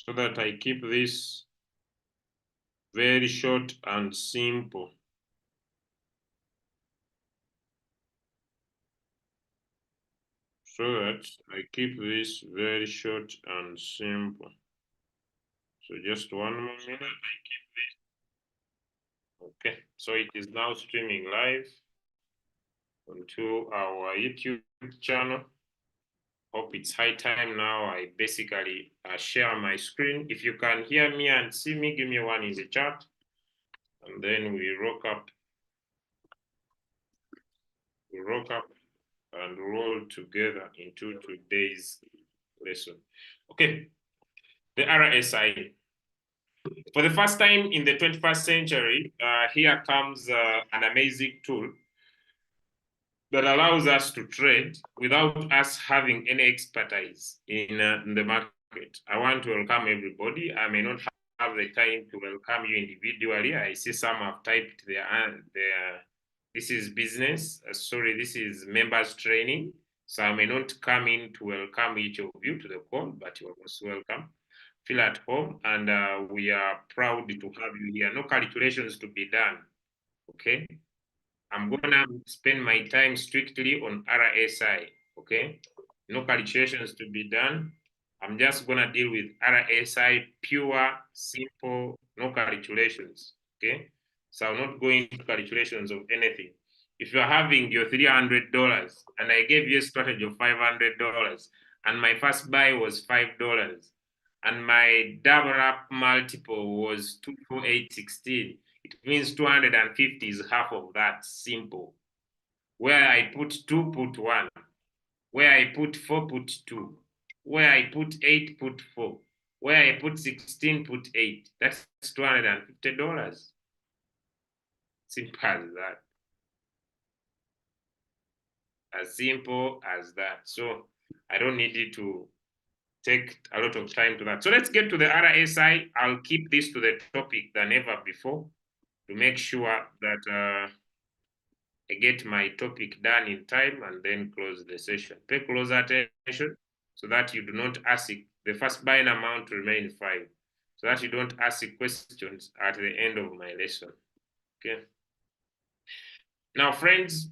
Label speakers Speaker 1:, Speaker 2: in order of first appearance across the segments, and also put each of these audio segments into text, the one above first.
Speaker 1: so that I keep this very short and simple. So that I keep this very short and simple. So just one more minute. Okay, so it is now streaming live onto our YouTube channel. Hope it's high time now. I basically share my screen. If you can hear me and see me, give me one in the chat. And then we rock up and roll together into today's lesson. Okay, the RSI. For the first time in the 21st century, here comes an amazing tool that allows us to trade without us having any expertise in the market. I want to welcome everybody. I may not have the time to welcome you individually. I see some have typed their this is business. Sorry, this is members training. So I may not come in to welcome each of you to the call, but you are most welcome. Feel at home, and we are proud to have you here. No calculations to be done. Okay. I'm gonna spend my time strictly on RSI, okay? No calculations to be done. I'm just gonna deal with RSI, pure, simple, no calculations, okay? So I'm not going to calculations of anything. If you're having your $300 and I gave you a strategy of $500 and my first buy was $5 and my double up multiple was 24816, it means 250 is half of that, simple. Where I put 2, put 1. Where I put 4, put 2. Where I put 8, put 4. Where I put 16, put 8. That's $250. Simple as that. As simple as that. So I don't need it to take a lot of time to that. So let's get to the RSI. I'll keep this to the topic than ever before to make sure that I get my topic done in time and then close the session. Pay close attention so that you do not ask the first buying amount to remain 5, so that you don't ask questions at the end of my lesson. Okay. Now, friends,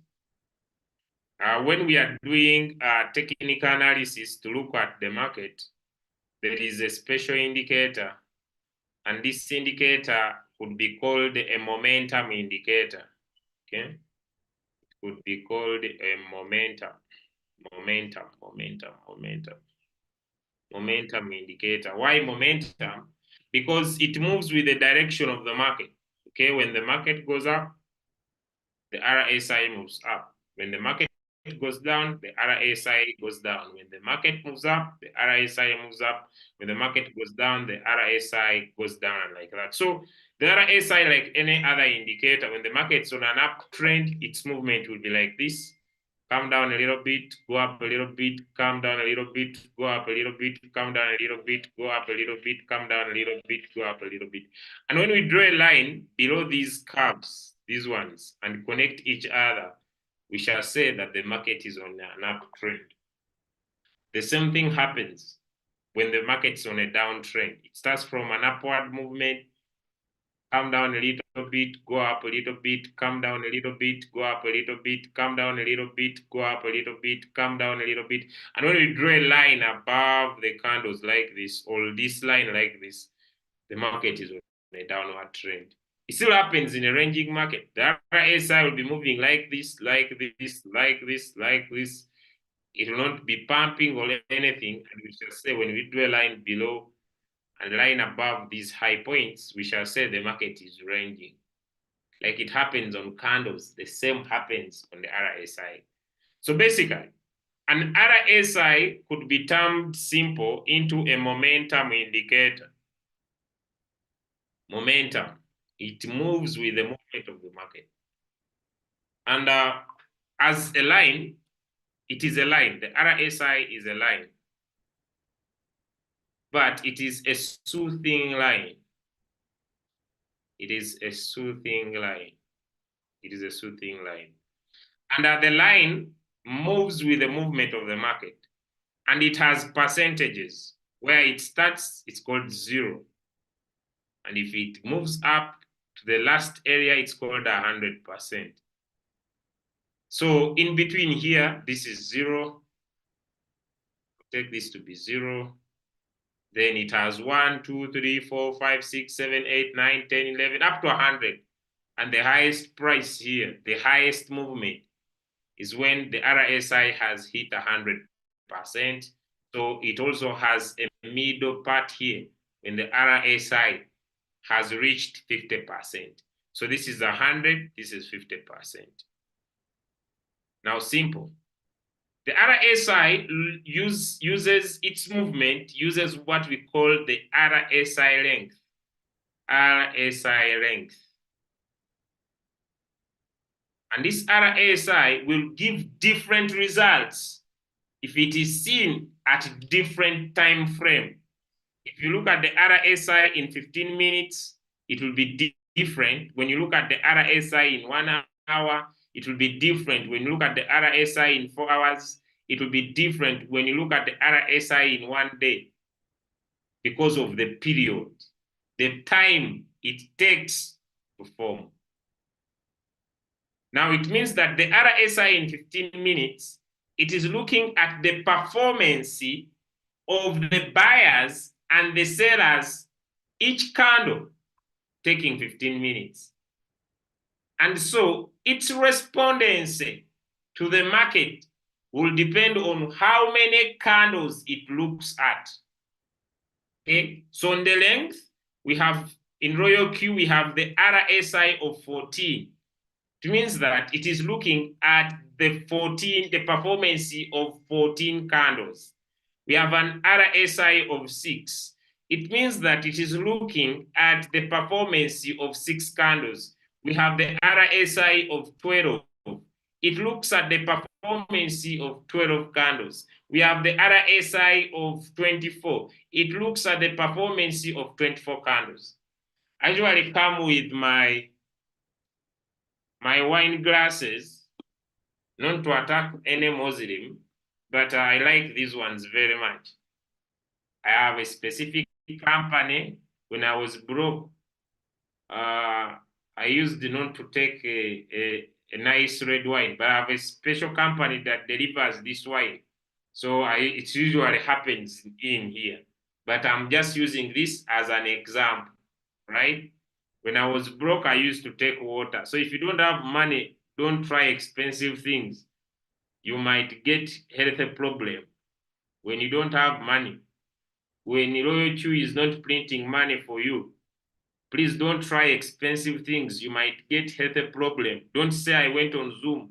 Speaker 1: when we are doing technical analysis to look at the market, there is a special indicator, and this indicator could be called a momentum indicator. Okay, it could be called a momentum indicator. Why momentum? Because it moves with the direction of the market. Okay, when the market goes up, the RSI moves up. When the market goes down, the RSI goes down. When the market moves up, the RSI moves up. When the market goes down, the RSI goes down, like that. So the RSI, like any other indicator, when the market's on an uptrend, its movement will be like this. Come down a little bit, go up a little bit, come down a little bit, go up a little bit, come down a little bit, go up a little bit, come down a little bit, go up a little bit. And when we draw a line below these curves, these ones, and connect each other, we shall say that the market is on an uptrend. The same thing happens when the market's on a downtrend. It starts from an upward movement, come down a little bit, go up a little bit, come down a little bit, go up a little bit, come down a little bit, go up a little bit, come down a little bit. And when we draw a line above the candles like this, or this line like this, the market is on a downward trend. It still happens in a ranging market. The RSI will be moving like this, like this, like this, like this. It will not be pumping or anything. And we shall say when we draw a line below and line above these high points, we shall say the market is ranging. Like it happens on candles, the same happens on the RSI. So basically, an RSI could be termed simple into a momentum indicator. Momentum, it moves with the movement of the market. And as a line, it is a line. The RSI is a line. But it is a soothing line. It is a soothing line. It is a soothing line. And the line moves with the movement of the market. And it has percentages. Where it starts, it's called 0. And if it moves up to the last area, it's called 100%. So in between here, this is 0. Take this to be 0. Then it has 1, 2, 3, 4, 5, 6, 7, 8, 9, 10, 11, up to 100. And the highest price here, the highest movement, is when the RSI has hit 100%. So it also has a middle part here when the RSI has reached 50%. So this is 100, this is 50%. Now simple. The RSI uses its movement, uses what we call the RSI length. RSI length. And this RSI will give different results if it is seen at different time frame. If you look at the RSI in 15 minutes, it will be different. When you look at the RSI in 1 hour, it will be different. When you look at the RSI in 4 hours, it will be different when you look at the RSI in 1 day, because of the period, the time it takes to form. Now it means that the RSI in 15 minutes, it is looking at the performance of the buyers and the sellers, each candle taking 15 minutes. And so its respondence to the market will depend on how many candles it looks at. Okay, so on the length, we have in Royal Q, we have the RSI of 14. It means that it is looking at the performance of 14 candles. We have an RSI of 6. It means that it is looking at the performance of 6 candles. We have the RSI of 12. It looks at the performance of 12 candles. We have the RSI of 24. It looks at the performance of 24 candles. I usually come with my wine glasses, not to attack any Muslim, but I like these ones very much. I have a specific company. When I was broke, I used not to take a nice red wine, but I have a special company that delivers this wine. So it usually happens in here. But I'm just using this as an example, right? When I was broke, I used to take water. So if you don't have money, don't try expensive things. You might get health problem. When you don't have money, when Royal Chew is not printing money for you, please don't try expensive things. You might get health problem. Don't say I went on Zoom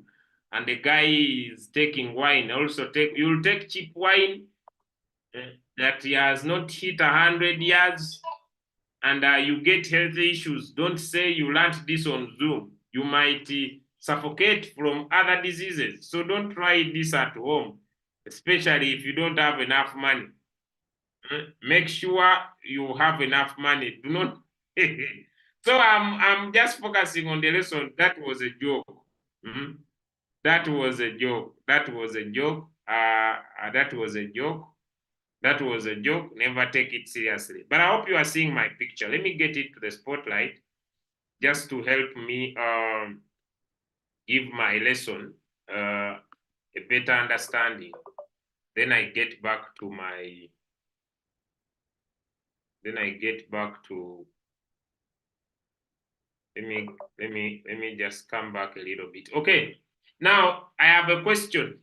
Speaker 1: and the guy is taking wine. Also you'll take cheap wine that he has not hit 100 yards, and you get health issues. Don't say you learned this on Zoom. You might suffocate from other diseases. So don't try this at home, especially if you don't have enough money. Make sure you have enough money. Do not. So I'm just focusing on the lesson. That was a joke. That was a joke. That was a joke. That was a joke. That was a joke. Never take it seriously. But I hope you are seeing my picture. Let me get it to the spotlight just to help me give my lesson a better understanding. Then I get back to my. Then I get back to. Let me just come back a little bit. Okay. Now I have a question.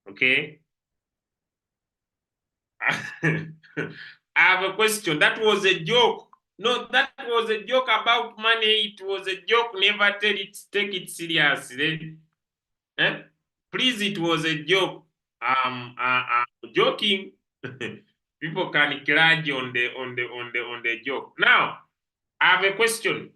Speaker 1: Okay. I have a question. That was a joke. No, that was a joke about money. It was a joke. Never take it seriously. Eh? Please, it was a joke. I'm joking. People can encourage on the joke. Now, I have a question.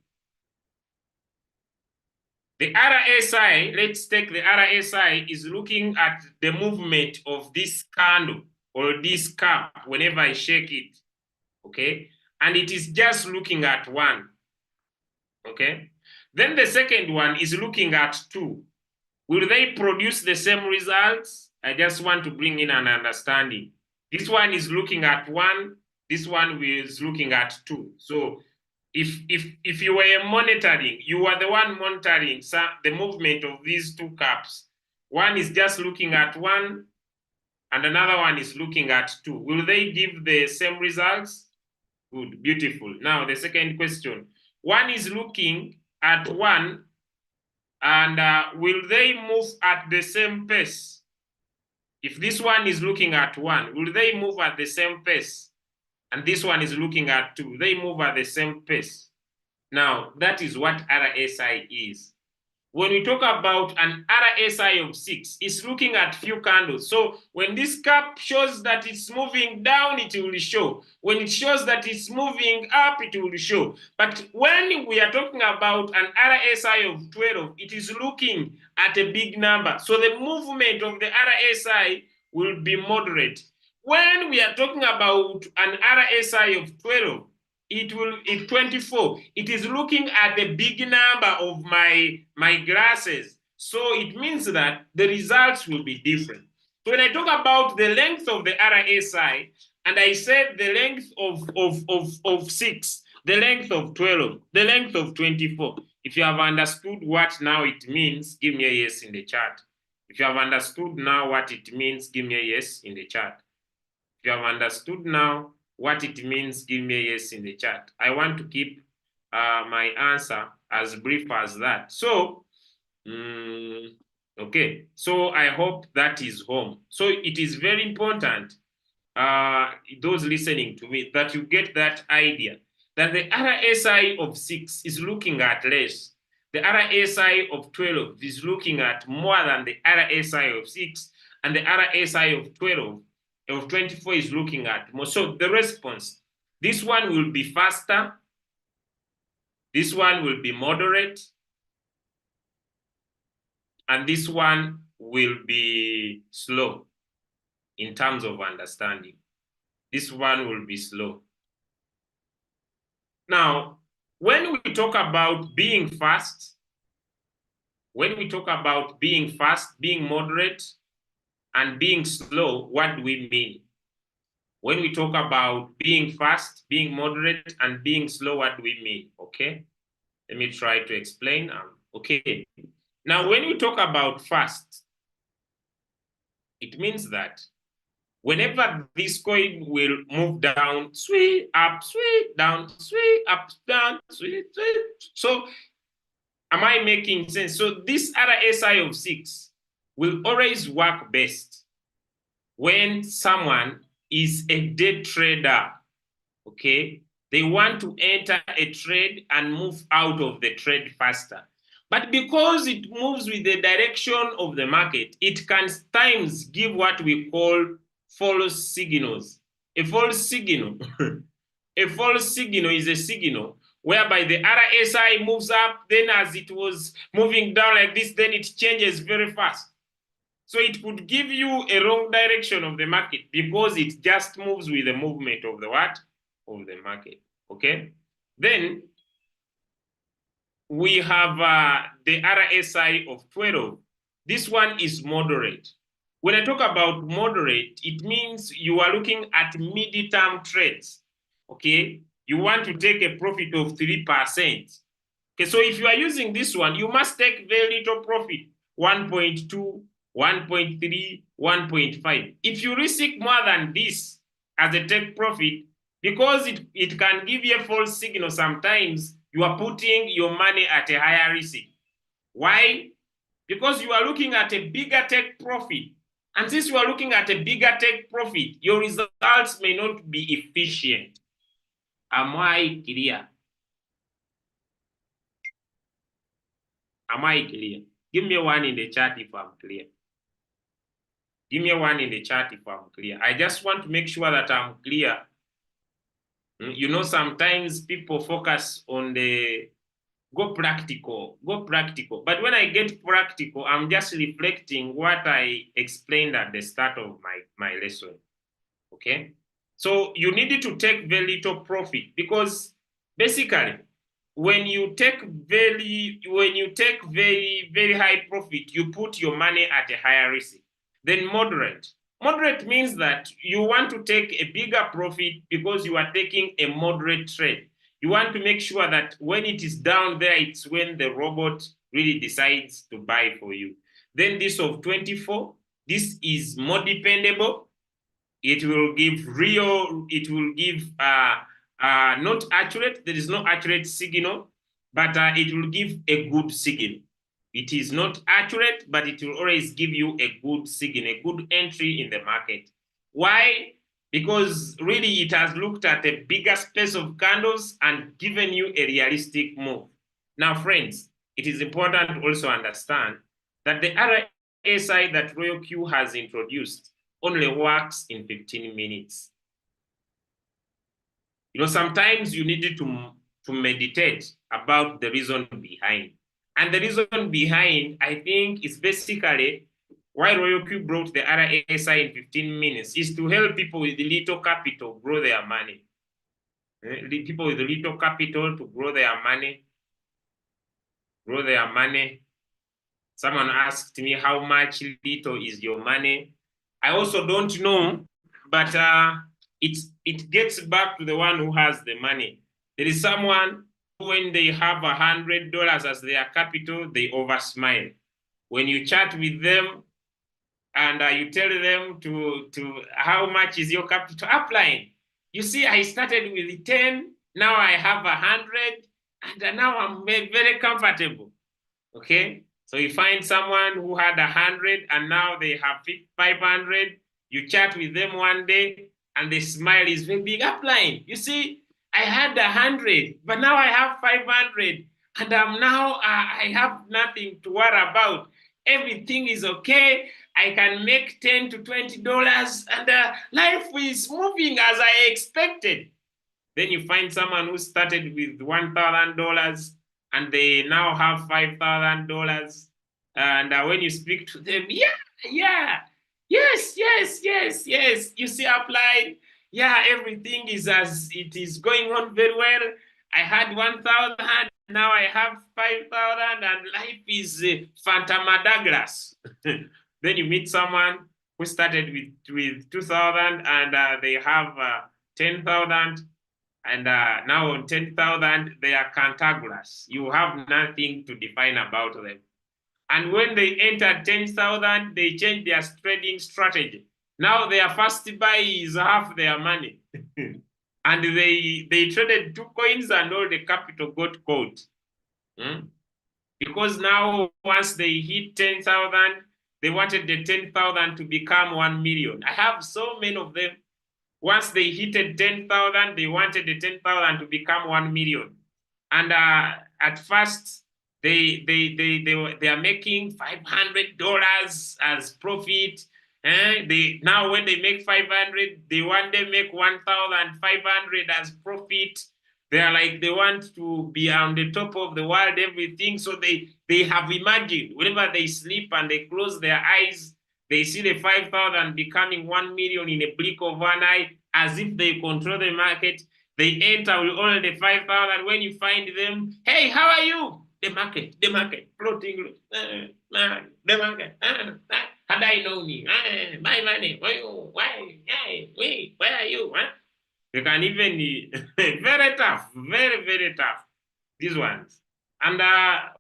Speaker 1: The RSI, let's take the RSI, is looking at the movement of this candle or this cup whenever I shake it, okay? And it is just looking at 1, okay? Then the second one is looking at 2. Will they produce the same results? I just want to bring in an understanding. This one is looking at 1. This one is looking at 2. So if you were monitoring, you are the one monitoring the movement of these two caps. One is just looking at 1 and another one is looking at 2. Will they give the same results? Good, beautiful. Now the second question. One is looking at 1 and will they move at the same pace? If this one is looking at 1, will they move at the same pace? And this one is looking at 2, they move at the same pace. Now, that is what RSI is. When we talk about an RSI of 6, it's looking at few candles. So when this cap shows that it's moving down, it will show. When it shows that it's moving up, it will show. But when we are talking about an RSI of 12, it is looking at a big number. So the movement of the RSI will be moderate. When we are talking about an RSI of 12, it 24, it is looking at the big number of my glasses. So it means that the results will be different. So when I talk about the length of the RSI, and I said the length of 6, the length of 12, the length of 24, if you have understood what now it means, give me a yes in the chat. If you have understood now what it means, give me a yes in the chat. If you have understood now what it means, give me a yes in the chat. I want to keep my answer as brief as that. So, okay. So I hope that is home. So it is very important, those listening to me, that you get that idea, that the RSI of 6 is looking at less. The RSI of 12 is looking at more than the RSI of 6, and the RSI of 24 is looking at more. So the response, this one will be faster, this one will be moderate, and this one will be slow in terms of understanding. This one will be slow. Now, when we talk about being fast, being moderate, and being slow, what do we mean? When we talk about being fast, being moderate, and being slow, what do we mean? Okay, let me try to explain. Okay, now when we talk about fast, it means that whenever this coin will move down, sweep up, sweep down, sweep up, down, sweep, sweep. So, am I making sense? So this RSI of 6 will always work best when someone is a day trader, okay? They want to enter a trade and move out of the trade faster. But because it moves with the direction of the market, it can sometimes give what we call false signals. A false signal, a false signal is a signal whereby the RSI moves up, then as it was moving down like this, then it changes very fast. So it could give you a wrong direction of the market because it just moves with the movement of the what? Of the market, okay? Then we have the RSI of 12. This one is moderate. When I talk about moderate, it means you are looking at mid-term trades, okay? You want to take a profit of 3%. Okay, so if you are using this one, you must take very little profit, 1.2, 1.3, 1.5. If you risk more than this as a take profit, because it can give you a false signal sometimes, you are putting your money at a higher risk. Why? Because you are looking at a bigger take profit. And since you are looking at a bigger take profit, your results may not be efficient. Am I clear? Am I clear? Give me one in the chat if I'm clear. Give me one in the chat if I'm clear. I just want to make sure that I'm clear. You know, sometimes people focus on the go practical. But when I get practical, I'm just reflecting what I explained at the start of my lesson. Okay? So you need to take very little profit because basically when you take very high profit, you put your money at a higher risk. Then moderate Moderate means that you want to take a bigger profit because you are taking a moderate trade. You want to make sure that when it is down there, it's when the robot really decides to buy for you. Then this of 24, this is more dependable. It will give not accurate, there is no accurate signal, but it will give a good signal. It is not accurate, but it will always give you a good signal, a good entry in the market. Why? Because really it has looked at a bigger space of candles and given you a realistic move. Now, friends, it is important to also understand that the RSI that Royal Q has introduced only works in 15 minutes. Sometimes you need to meditate about the reason behind. And the reason behind, I think, is basically why Royal Q brought the RSI in 15 minutes is to help people with little capital grow their money. People with little capital to grow their money. Someone asked me how much little is your money. I also don't know, but it gets back to the one who has the money. There is someone who, when they have $100 as their capital, they oversmile. When you chat with them and you tell them to how much is your capital upline, you see, I started with 10, now I have 100, and now I'm very comfortable. Okay? So you find someone who had 100 and now they have 500. You chat with them one day and the smile is very big upline. You see, I had 100, but now I have 500, and I have nothing to worry about. Everything is okay. I can make $10 to $20, and life is moving as I expected. Then you find someone who started with $1,000 and they now have $5,000. And when you speak to them, yes. You see, applied. Yeah, everything is as it is going on very well. I had 1,000, now I have 5,000, and life is Fantamadagras. Then you meet someone who started with 2,000 and they have 10,000. And now on 10,000, they are cantankerous. You have nothing to define about them. And when they enter 10,000, they change their trading strategy. Now their first buy is half their money. And they traded 2 coins and all the capital got caught. Because now once they hit 10,000, they wanted the 10,000 to become 1 million. I have so many of them. Once they hit 10,000, they wanted the 10,000 to become 1 million. And at first, they are making $500 as profit. Now when they make 500, they want to make 1,500 as profit. They are like they want to be on the top of the world, everything. So they have imagined whenever they sleep and they close their eyes, they see the 5,000 becoming 1 million in a blink of an eye, as if they control the market. They enter with all the 5,000. When you find them, hey, how are you? The market, floating, the market. Had I known you, my money, where are you? You can even, very tough, very tough, these ones. And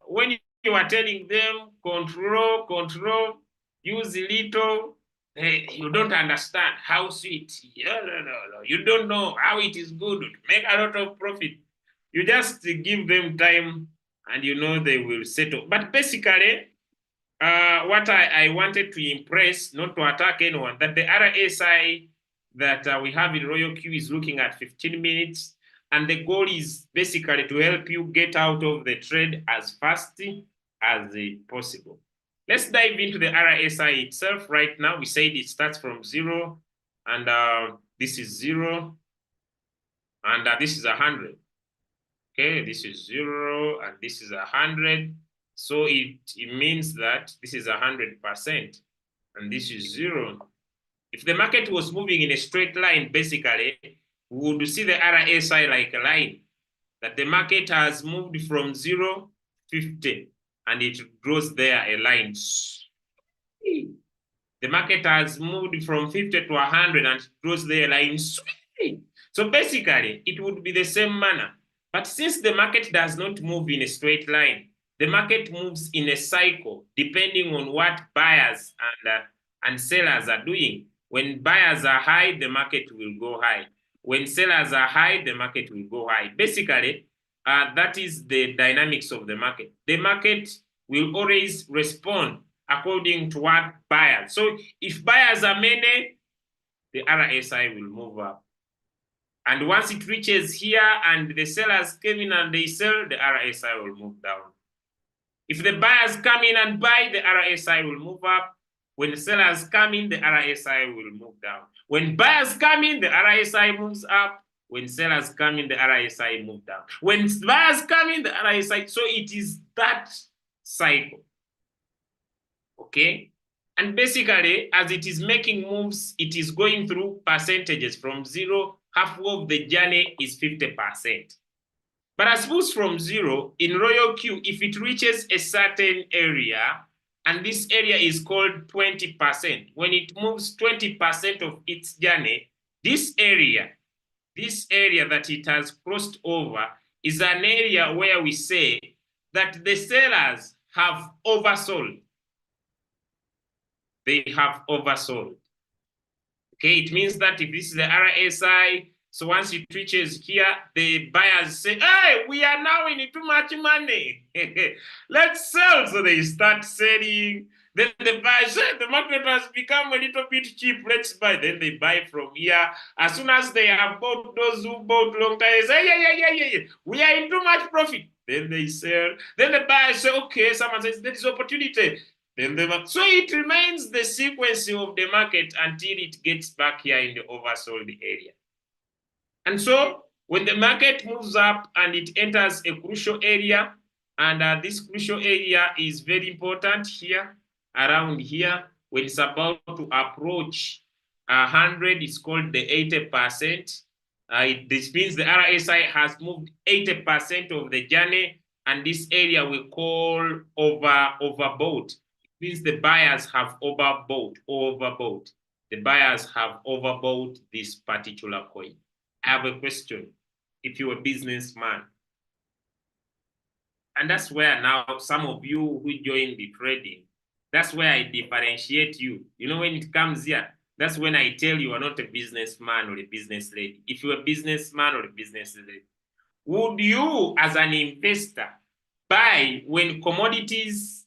Speaker 1: when you are telling them, control, use little, you don't understand how sweet. No. You don't know how it is good to make a lot of profit. You just give them time and they will settle. But basically, what I wanted to impress, not to attack anyone, that the RSI that we have in Royal Q is looking at 15 minutes. And the goal is basically to help you get out of the trade as fast as possible. Let's dive into the RSI itself right now. We said it starts from 0, and this is 0, and this is 100. Okay, this is 0, and this is 100. So it means that this is 100%, and this is 0. If the market was moving in a straight line, basically, we would see the RSI like a line, that the market has moved from 0 to 50. And it draws there a line. The The market has moved from 50 to 100 and draws the line straight. So basically, it would be the same manner. But since the market does not move in a straight line, the market moves in a cycle depending on what buyers and sellers are doing. When buyers are high, the market will go high. When sellers are high, the market will go high. Basically, that is the dynamics of the market. The market will always respond according to what buyers. So if buyers are many, the RSI will move up. And once it reaches here and the sellers came in and they sell, the RSI will move down. If the buyers come in and buy, the RSI will move up. When the sellers come in, the RSI will move down. When buyers come in, the RSI moves up. When sellers come in, the RSI moves down. When buyers come in, the RSI, so it is that cycle. Okay? And basically, as it is making moves, it is going through percentages from zero. Half of the journey is 50%. But I suppose from zero, in Royal Q, if it reaches a certain area, and this area is called 20%, when it moves 20% of its journey, this area that it has crossed over is an area where we say that the sellers have oversold. They have oversold. Okay, it means that if this is the RSI, so once it reaches here, the buyers say, hey, we are now in too much money. Let's sell. So they start selling. Then the buyers say, the market has become a little bit cheap. Let's buy. Then they buy from here. As soon as they have bought, those who bought long time, they say, yeah. We are in too much profit. Then they sell. Then the buyers say, okay, someone says, there is opportunity. So it remains the sequence of the market until it gets back here in the oversold area. And so when the market moves up and it enters a crucial area, and this crucial area is very important here, around here, when it's about to approach 100, it's called the 80%. This means the RSI has moved 80% of the journey, and this area we call overbought. Means the buyers have overbought. The buyers have overbought this particular coin. I have a question. If you're a businessman, and that's where now some of you who join the trading, that's where I differentiate you. You know, when it comes here, that's when I tell you are not a businessman or a business lady. If you're a businessman or a business lady, would you, as an investor, buy when commodities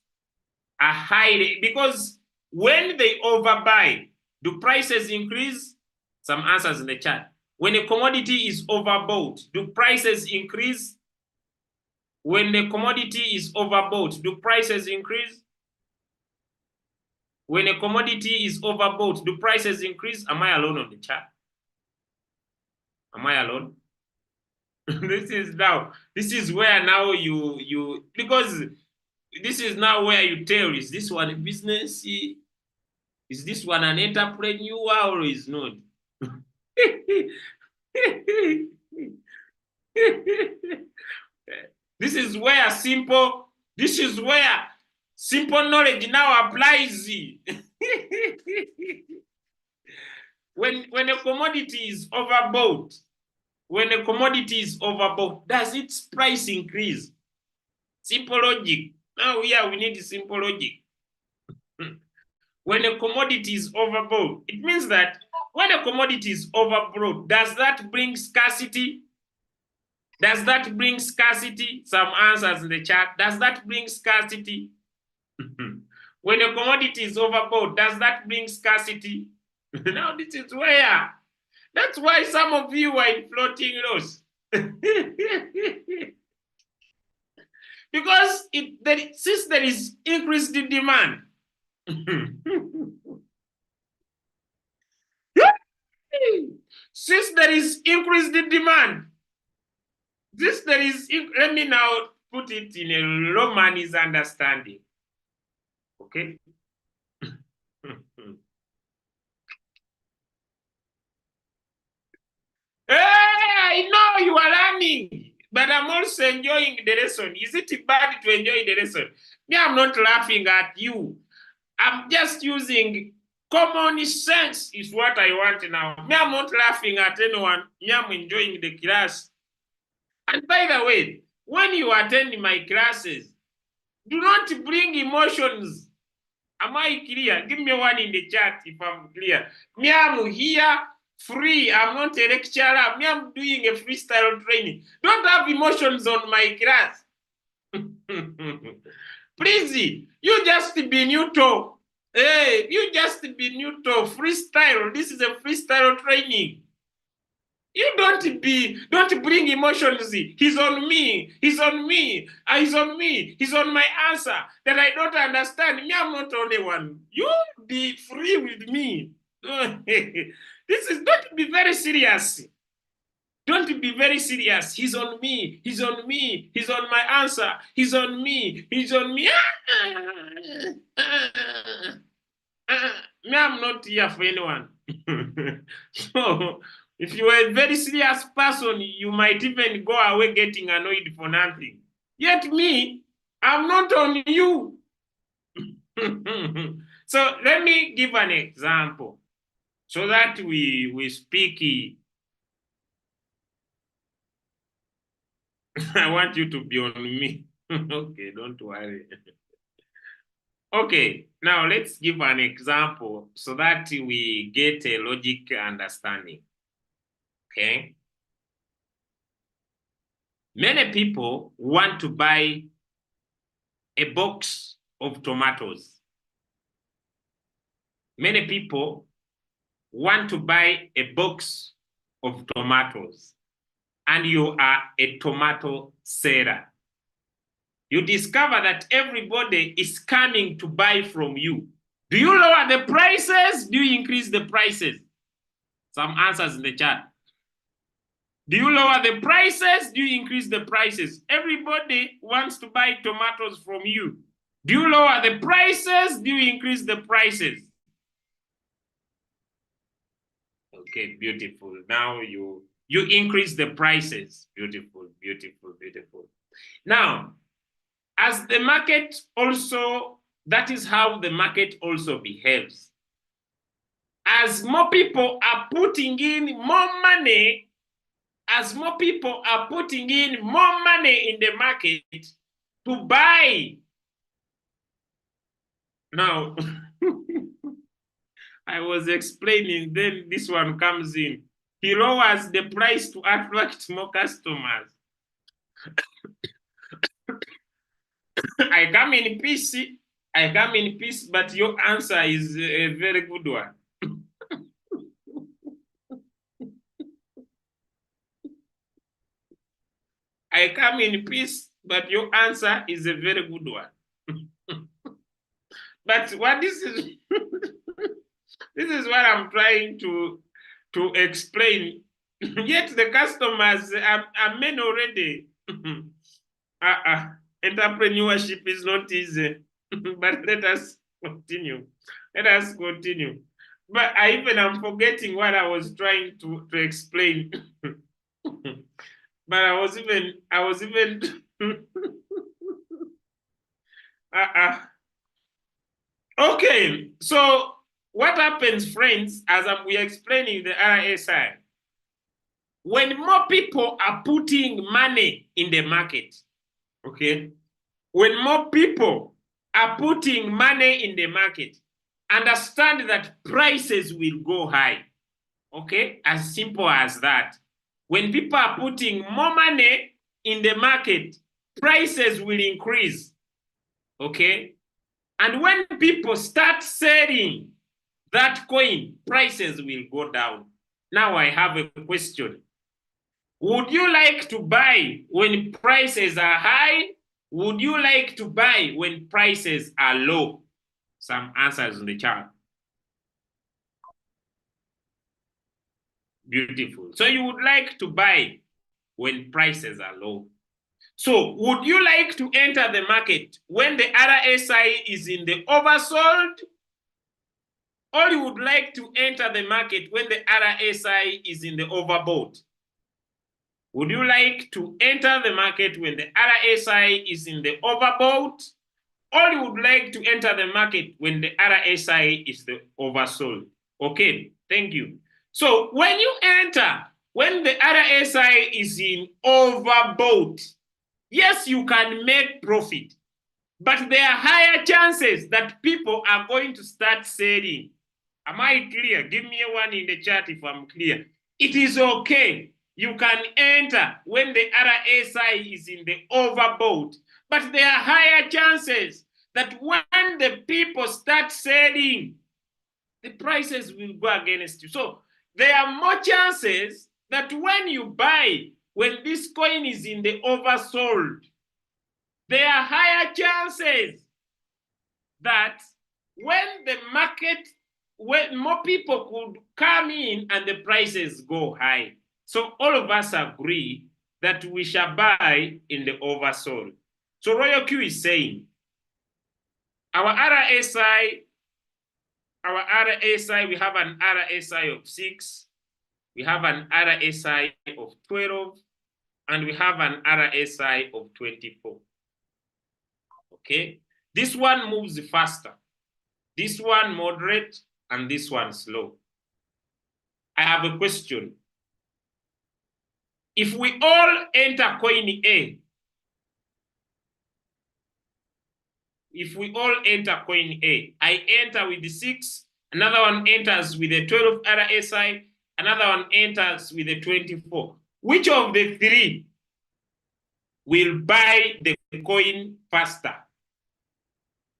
Speaker 1: are high? Because when they overbuy, do prices increase? Some answers in the chat. When a commodity is overbought, do prices increase? When the commodity is overbought, do prices increase? When a commodity is overbought, do prices increase? Am I alone on the chat? Am I alone? This is where now you because this is now where you tell, is this one a business? Is this one an entrepreneur or is not? This is where simple knowledge now applies. When a commodity is overbought, does its price increase? Simple logic. Now here we need simple logic. When a commodity is overbought, it means that when a commodity is overbought, does that bring scarcity? Does that bring scarcity? Some answers in the chat. Does that bring scarcity? When a commodity is overbought, does that bring scarcity? Now this is where. That's why some of you are in floating loss. Because since there is increased demand, since there is increased demand, let me now put it in a layman's understanding. Okay? Hey, I know you are learning, but I'm also enjoying the lesson. Is it bad to enjoy the lesson? Me, I'm not laughing at you. I'm just using Common sense is what I want now. Me, I'm not laughing at anyone. Me, I'm enjoying the class. And by the way, when you attend my classes, do not bring emotions. Am I clear? Give me one in the chat if I'm clear. Me, I'm here free. I'm not a lecturer. Me, I'm doing a freestyle training. Don't have emotions on my class. Please, you just be neutral. Hey, you just be neutral. Freestyle. This is a freestyle training. You don't bring emotions. He's on me. He's on me. He's on me. He's on my answer that I don't understand. Me, I'm not only one. You be free with me. Don't be very serious. Don't be very serious. He's on me. He's on me. He's on my answer. He's on me. He's on me. Me, I'm not here for anyone. So, if you are a very serious person, you might even go away getting annoyed for nothing. Yet me, I'm not on you. So let me give an example so that we speak. I want you to be on me. Okay, don't worry. Okay, now let's give an example so that we get a logic understanding. Okay. Many people want to buy a box of tomatoes. Many people want to buy a box of tomatoes, and you are a tomato seller. You discover that everybody is coming to buy from you. Do you lower the prices? Do you increase the prices? Some answers in the chat. Do you lower the prices? Do you increase the prices? Everybody wants to buy tomatoes from you. Do you lower the prices? Do you increase the prices? Okay, beautiful. Now you increase the prices. Beautiful, beautiful, beautiful. Now, as the market also, that is how the market also behaves. As more people are putting in more money, as more people are putting in more money in the market to buy. Now, I was explaining, then this one comes in. He lowers the price to attract more customers. I come in peace, but your answer is a very good one. I come in peace, but your answer is a very good one. But what this is, this is what I'm trying to explain. Yet the customers are men already. Entrepreneurship is not easy. But let us continue. Let us continue. But I even am forgetting what I was trying to explain. But I was even okay. So what happens, friends, as we're explaining the RSI, when more people are putting money in the market, okay, when more people are putting money in the market, understand that prices will go high, okay, as simple as that. When people are putting more money in the market, prices will increase, okay? And when people start selling that coin, prices will go down. Now I have a question. Would you like to buy when prices are high? Would you like to buy when prices are low? Some answers in the chat. Beautiful. So you would like to buy when prices are low. So would you like to enter the market when the RSI is in the oversold? Or you would like to enter the market when the RSI is in the overbought? Would you like to enter the market when the RSI is in the overbought? only would like to enter the market when the RSI is the oversold. Okay, thank you. So when you enter, when the RSI is in overbought, yes, you can make profit, but there are higher chances that people are going to start selling. Am I clear? Give me a one in the chat if I'm clear. It is okay. You can enter when the RSI is in the overbought, but there are higher chances that when the people start selling, the prices will go against you. So there are more chances that when you buy, when this coin is in the oversold, there are higher chances that when the market, when more people could come in and the prices go high. So all of us agree that we shall buy in the oversold. So Royal Q is saying, our RSI, we have an RSI of 6, we have an RSI of 12, and we have an RSI of 24. Okay, this one moves faster, this one moderate, and this one slow. I have a question. If we all enter coin A, if we all enter coin A, I enter with the 6, another one enters with the 12 RSI, another one enters with the 24. Which of the three will buy the coin faster?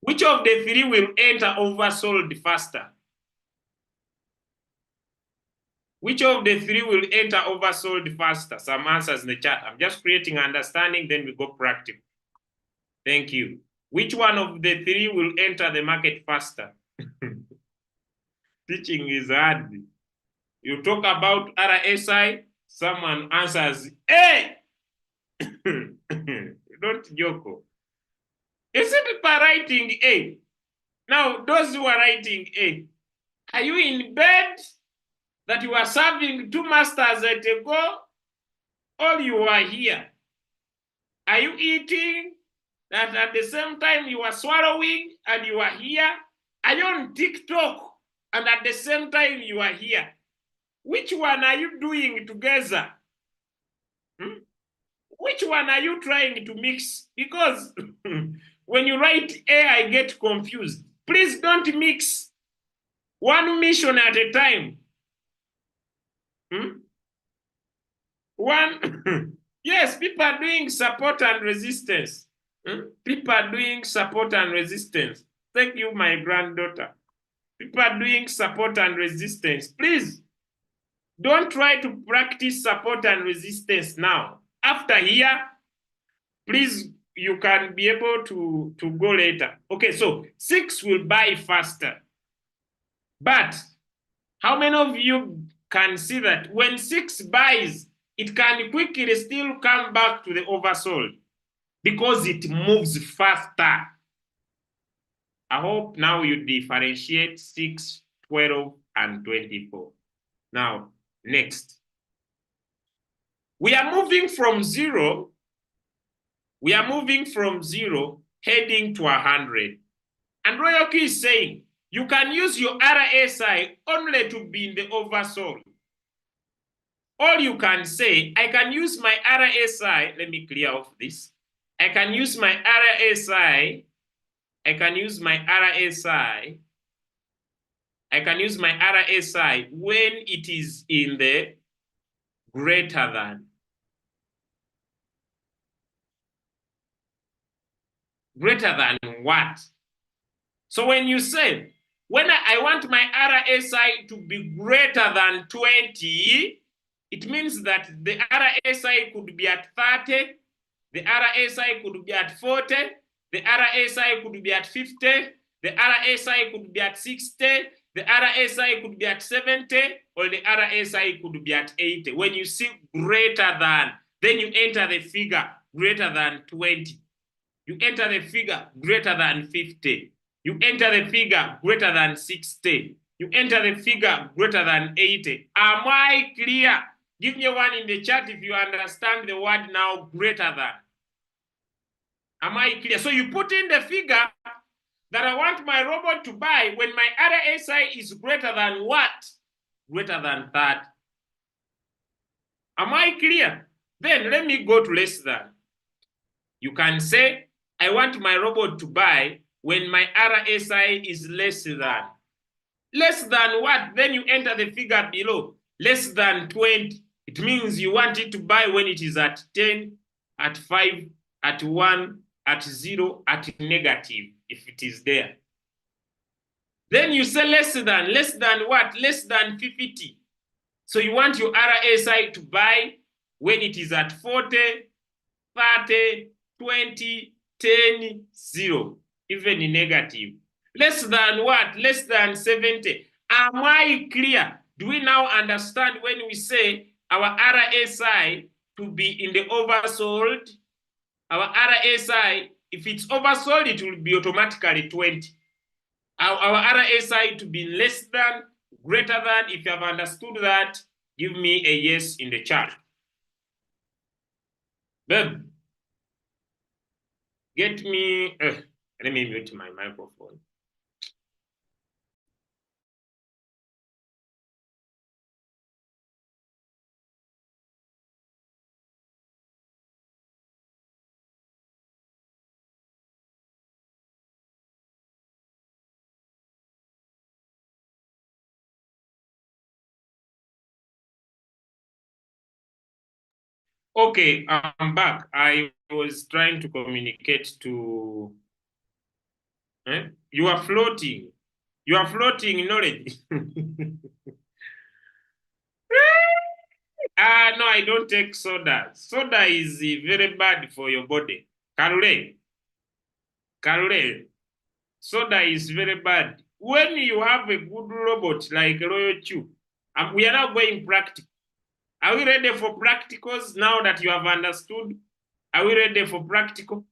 Speaker 1: Which of the three will enter oversold faster? Which of the three will enter oversold faster? Some answers in the chat. I'm just creating understanding, then we go practical. Thank you. Which one of the three will enter the market faster? Teaching is hard. You talk about RSI, someone answers, hey! Don't joke. You see people writing A. Now, those who are writing A, are you in bed that you are serving 2 masters at a go, or you are here? Are you eating that at the same time you are swallowing and you are here? Are you on TikTok and at the same time you are here? Which one are you doing together? Which one are you trying to mix? Because when you write A, I get confused. Please don't mix. One mission at a time. One, yes, people are doing support and resistance. People are doing support and resistance. Thank you, my granddaughter. People are doing support and resistance. Please, don't try to practice support and resistance now. After here, please, you can be able to go later. Okay, so 6 will buy faster. But how many of you can see that when 6 buys, it can quickly still come back to the oversold because it moves faster? I hope now you differentiate 6, 12, and 24. Now, next. We are moving from 0. We are moving from 0 heading to 100. And Royal Q is saying, you can use your RSI only to be in the oversold. Or you can say, I can use my RSI. Let me clear off this. I can use my RSI. I can use my RSI. I can use my RSI when it is in the greater than. Greater than what? So when you say, when I want my RSI to be greater than 20, it means that the RSI could be at 30, the RSI could be at 40, the RSI could be at 50, the RSI could be at 60, the RSI could be at 70, or the RSI could be at 80. When you see greater than, then you enter the figure greater than 20. You enter the figure greater than 50. You enter the figure greater than 60. You enter the figure greater than 80. Am I clear? Give me one in the chat if you understand the word now, greater than. Am I clear? So you put in the figure that I want my robot to buy when my RSI is greater than what? Greater than that. Am I clear? Then let me go to less than. You can say, I want my robot to buy when my RSI is less than. Less than what? Then you enter the figure below. Less than 20. It means you want it to buy when it is at 10, at 5, at 1, at 0, at negative, if it is there. Then you say less than what? Less than 50. So you want your RSI to buy when it is at 40, 30, 20, 10, 0, even negative. Less than what? Less than 70. Am I clear? Do we now understand when we say our RSI to be in the oversold? Our RSI, if it's oversold, it will be automatically 20. Our RSI to be less than, greater than. If you have understood that, give me a yes in the chat. Babe, get me, let me mute my microphone. Okay, I'm back. I was trying to communicate to, you are floating. You are floating knowledge. No, I don't take soda. Soda is very bad for your body. Karule, soda is very bad. When you have a good robot like Royal Chew, we are now going practical. Are we ready for practicals now that you have understood? Are we ready for practical?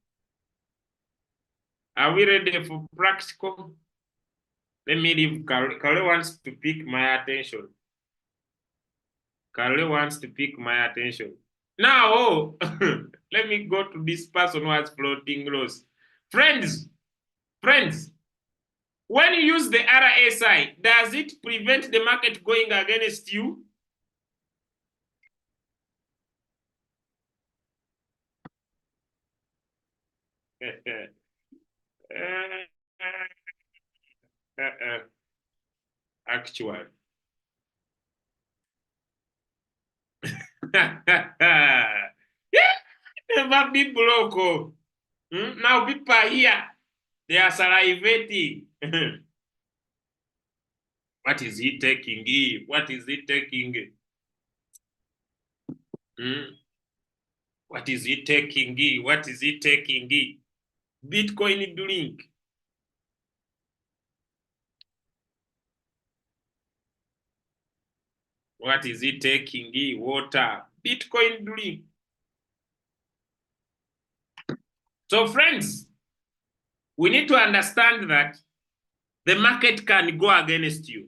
Speaker 1: Are we ready for practical? Let me leave. Karule wants to pick my attention. Karule wants to pick my attention. Now, let me go to this person who has floating loss. Friends, when you use the RSI, does it prevent the market going against you? Actually. Never be broke. Now people are here. They are salivating. What is he taking? What is he taking? What is he taking? What is he taking? Bitcoin drink. What is he taking? Water. Bitcoin drink. So friends, we need to understand that the market can go against you.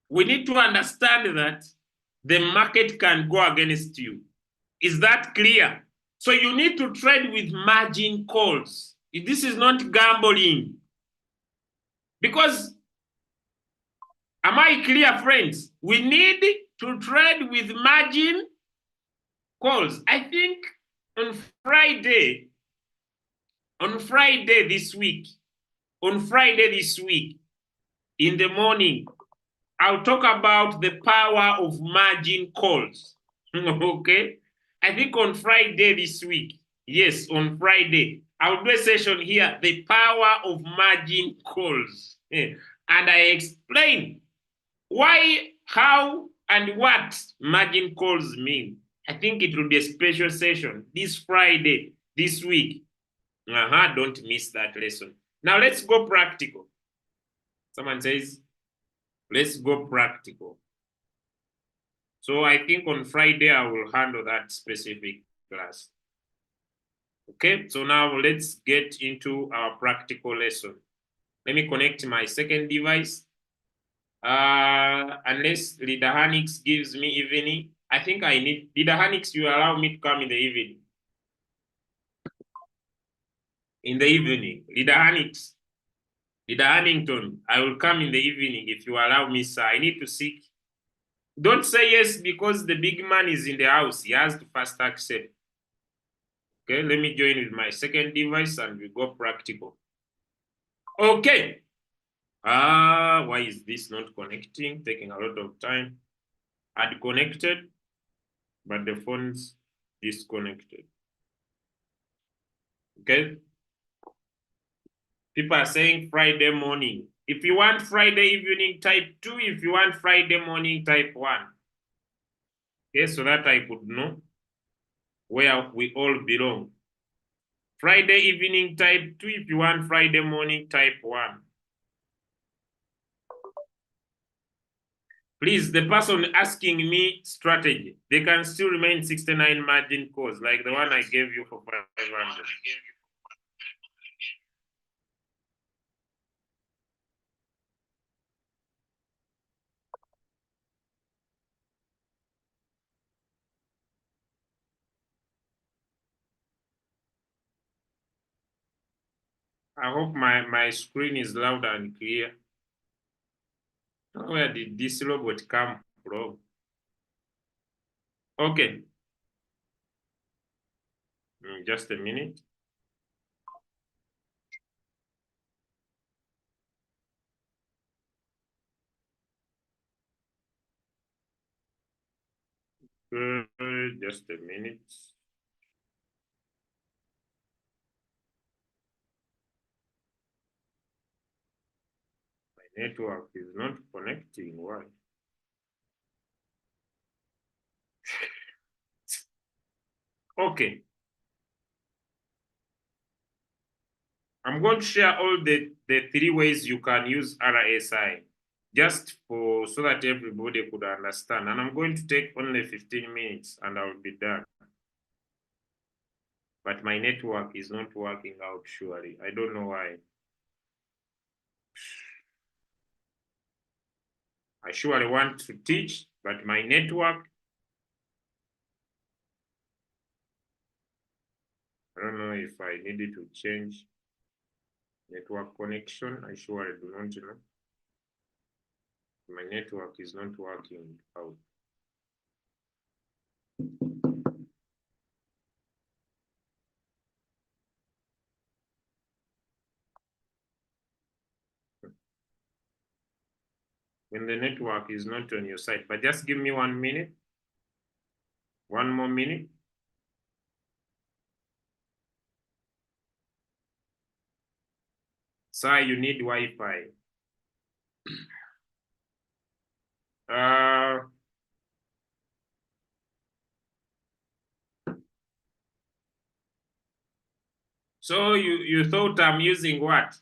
Speaker 1: We need to understand that the market can go against you. Is that clear? So you need to trade with margin calls. This is not gambling. Because, am I clear, friends? We need to trade with margin calls. I think on Friday this week, in the morning, I'll talk about the power of margin calls. Okay? I think on Friday this week, yes, on Friday, I'll do a session here, the power of margin calls. And I explain why, how, and what margin calls mean. I think it will be a special session this Friday, this week. Don't miss that lesson. Now let's go practical. Someone says, let's go practical. So I think on Friday, I will handle that specific class. Okay, so now let's get into our practical lesson. Let me connect my second device. Unless Leader Hanix gives me evening, I think I need, Leader Hanix, you allow me to come in the evening. in the evening. Leader Hanix, Leader Hannington, I will come in the evening if you allow me, sir. I need to seek. Don't say yes because the big man is in the house. He has to first accept. Okay, let me join with my second device and we go practical. Okay. Why is this not connecting? Taking a lot of time. I'd connected, but the phone's disconnected. Okay. People are saying Friday morning. If you want Friday evening, type 2. If you want Friday morning, type 1. Okay, so that I could know where we all belong. Friday evening, type 2. If you want Friday morning, type 1. Please, the person asking me strategy, they can still remain 69 margin calls, like the one I gave you for 500. I hope my screen is loud and clear. Where did this robot come from? Okay. Just a minute. Just a minute. My network is not connecting. Why? Okay. I'm going to share all the 3 ways you can use RSI just for so that everybody could understand. And I'm going to take only 15 minutes and I'll be done. But my network is not working out surely. I don't know why. I surely want to teach, but my network, I don't know if I needed to change network connection. I surely do not know. My network is not working out. When the network is not on your side, but just give me 1 minute. 1 more minute. Sir, you need Wi-Fi. So you thought I'm using what?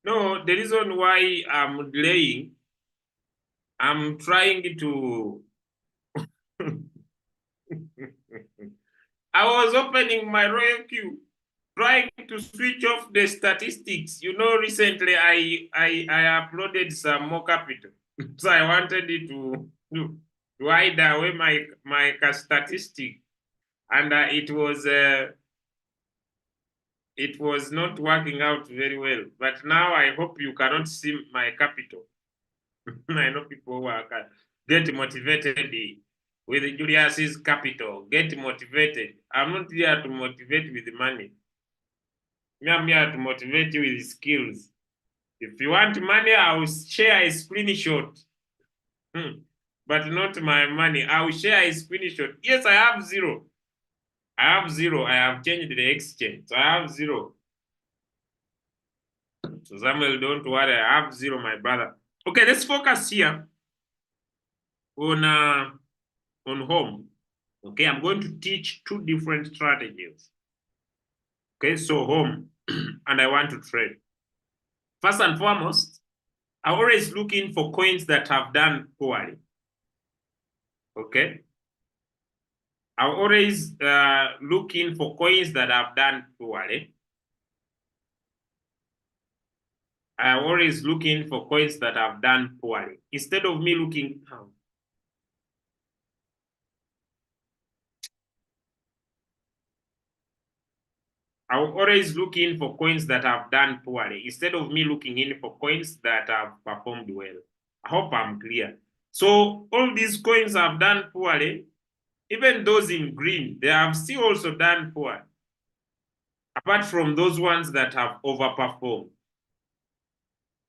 Speaker 1: No, the reason why I'm delaying, I'm trying to I was opening my royal queue, trying to switch off the statistics. You know, recently I uploaded some more capital. So I wanted it to hide away my statistic. And it was not working out very well. But now I hope you cannot see my capital. I know people who are get motivated with Julius's capital. Get motivated. I'm not here to motivate with money. I'm here to motivate you with skills. If you want money, I will share a screenshot. But not my money. I will share a screenshot. Yes, I have 0. I have 0. I have changed the exchange. So I have 0. So Samuel, don't worry. I have 0, my brother. Okay, let's focus here on home. Okay, I'm going to teach 2 different strategies. Okay, so home, and I want to trade. First and foremost, I'm always looking for coins that have done poorly. Okay, I'm always looking for coins that have done poorly. I'm always looking for coins that have done poorly. Instead of me looking, I'll always look in for coins that have done poorly instead of me looking in for coins that have performed well. I hope I'm clear. So all these coins have done poorly. Even those in green, they have still also done poor, apart from those ones that have overperformed,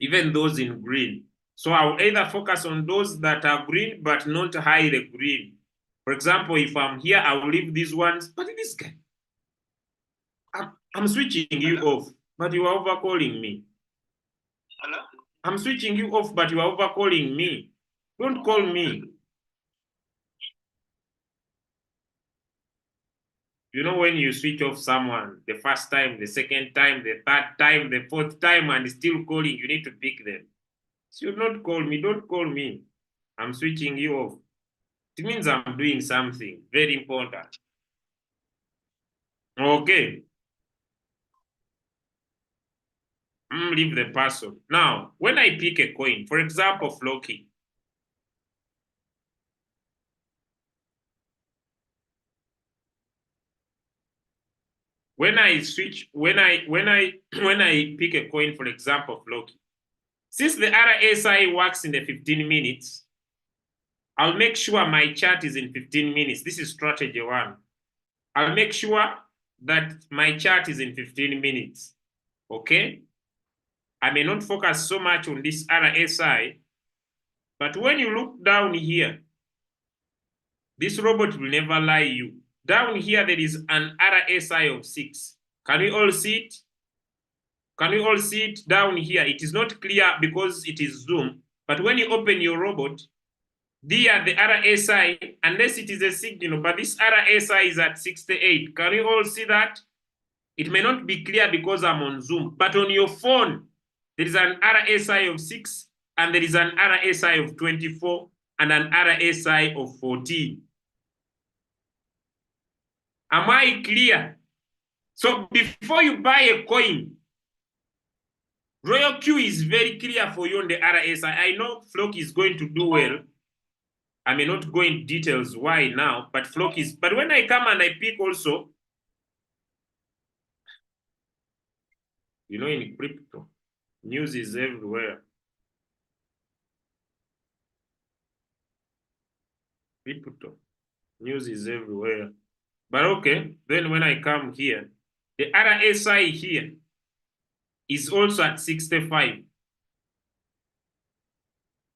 Speaker 1: even those in green. So I'll either focus on those that are green but not highly green. For example, if I'm here, I'll leave these ones. But this guy, I'm switching you off, but you are overcalling me. Hello? I'm switching you off, but you are overcalling me. Don't call me. You know when you switch off someone the first time, the second time, the third time, the fourth time, and still calling, you need to pick them. So you not call me, don't call me. I'm switching you off. It means I'm doing something very important. Okay. Leave the person. Now, when I pick a coin, for example, Floki, when I switch, when I pick a coin, for example, Floki, since the RSI works in the 15 minutes, I'll make sure my chart is in 15 minutes. This is strategy one. I'll make sure that my chart is in 15 minutes. Okay? I may not focus so much on this RSI, but when you look down here, this robot will never lie you. Down here, there is an RSI of 6. Can we all see it? Can we all see it down here? It is not clear because it is Zoom, but when you open your robot, there the RSI, unless it is a signal, but this RSI is at 68. Can you all see that? It may not be clear because I'm on Zoom, but on your phone, there is an RSI of 6, and there is an RSI of 24, and an RSI of 14. Am I clear? So before you buy a coin, Royal Q is very clear for you on the RSI. I know Flock is going to do well. I may not go in details why now, but Flock is. But when I come and I pick also, you know, in crypto, news is everywhere. Crypto, news is everywhere. But okay, then when I come here, the RSI here is also at 65.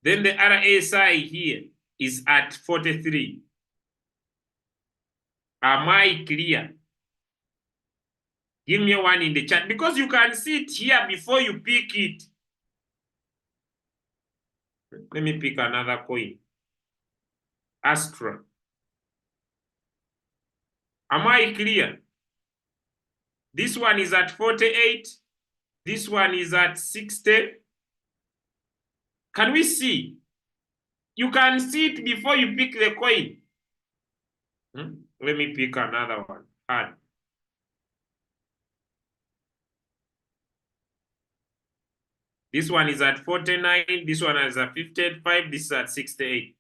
Speaker 1: Then the RSI here is at 43. Am I clear? Give me one in the chat because you can see it here before you pick it. Let me pick another coin. Astra. Am I clear? This one is at 48. This one is at 60. Can we see? You can see it before you pick the coin. Let me pick another one. Add. This one is at 49. This one is at 55. This is at 68.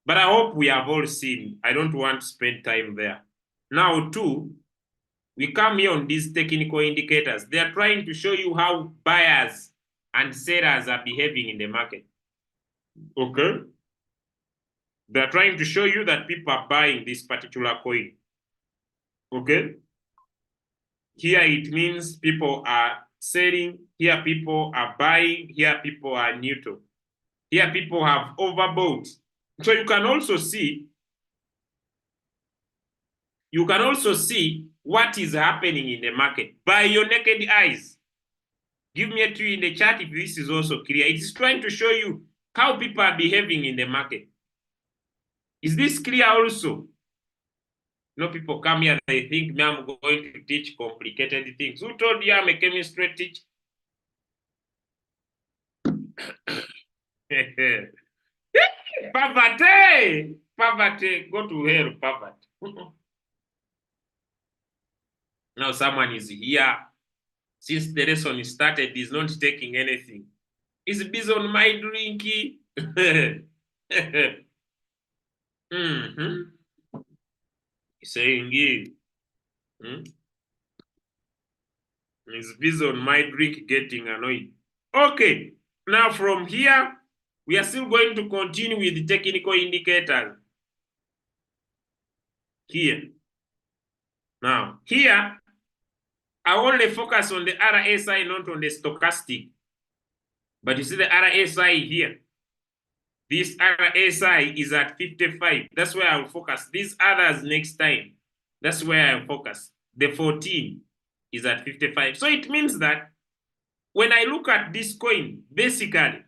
Speaker 1: But I hope we have all seen. I don't want to spend time there. Now, two, we come here on these technical indicators. They are trying to show you how buyers and sellers are behaving in the market. Okay? They are trying to show you that people are buying this particular coin. Okay? Here it means people are selling. Here people are buying. Here people are neutral. Here people have overbought. So you can also see what is happening in the market by your naked eyes. Give me a 2 in the chat if this is also clear. It is trying to show you how people are behaving in the market. Is this clear also? No, people come here, they think me I'm going to teach complicated things. Who told you I'm a chemistry teacher? Poverty! Poverty, go to hell, poverty. Now someone is here. Since the lesson started, he's not taking anything. It's based on my drinking. Saying it. It's based on my drink getting annoyed. Okay, now from here, we are still going to continue with the technical indicators. Here. Now, here, I only focus on the RSI, not on the stochastic. But you see the RSI here. This RSI is at 55. That's where I'll focus. These others next time. That's where I'll focus. The 14 is at 55. So it means that when I look at this coin, basically,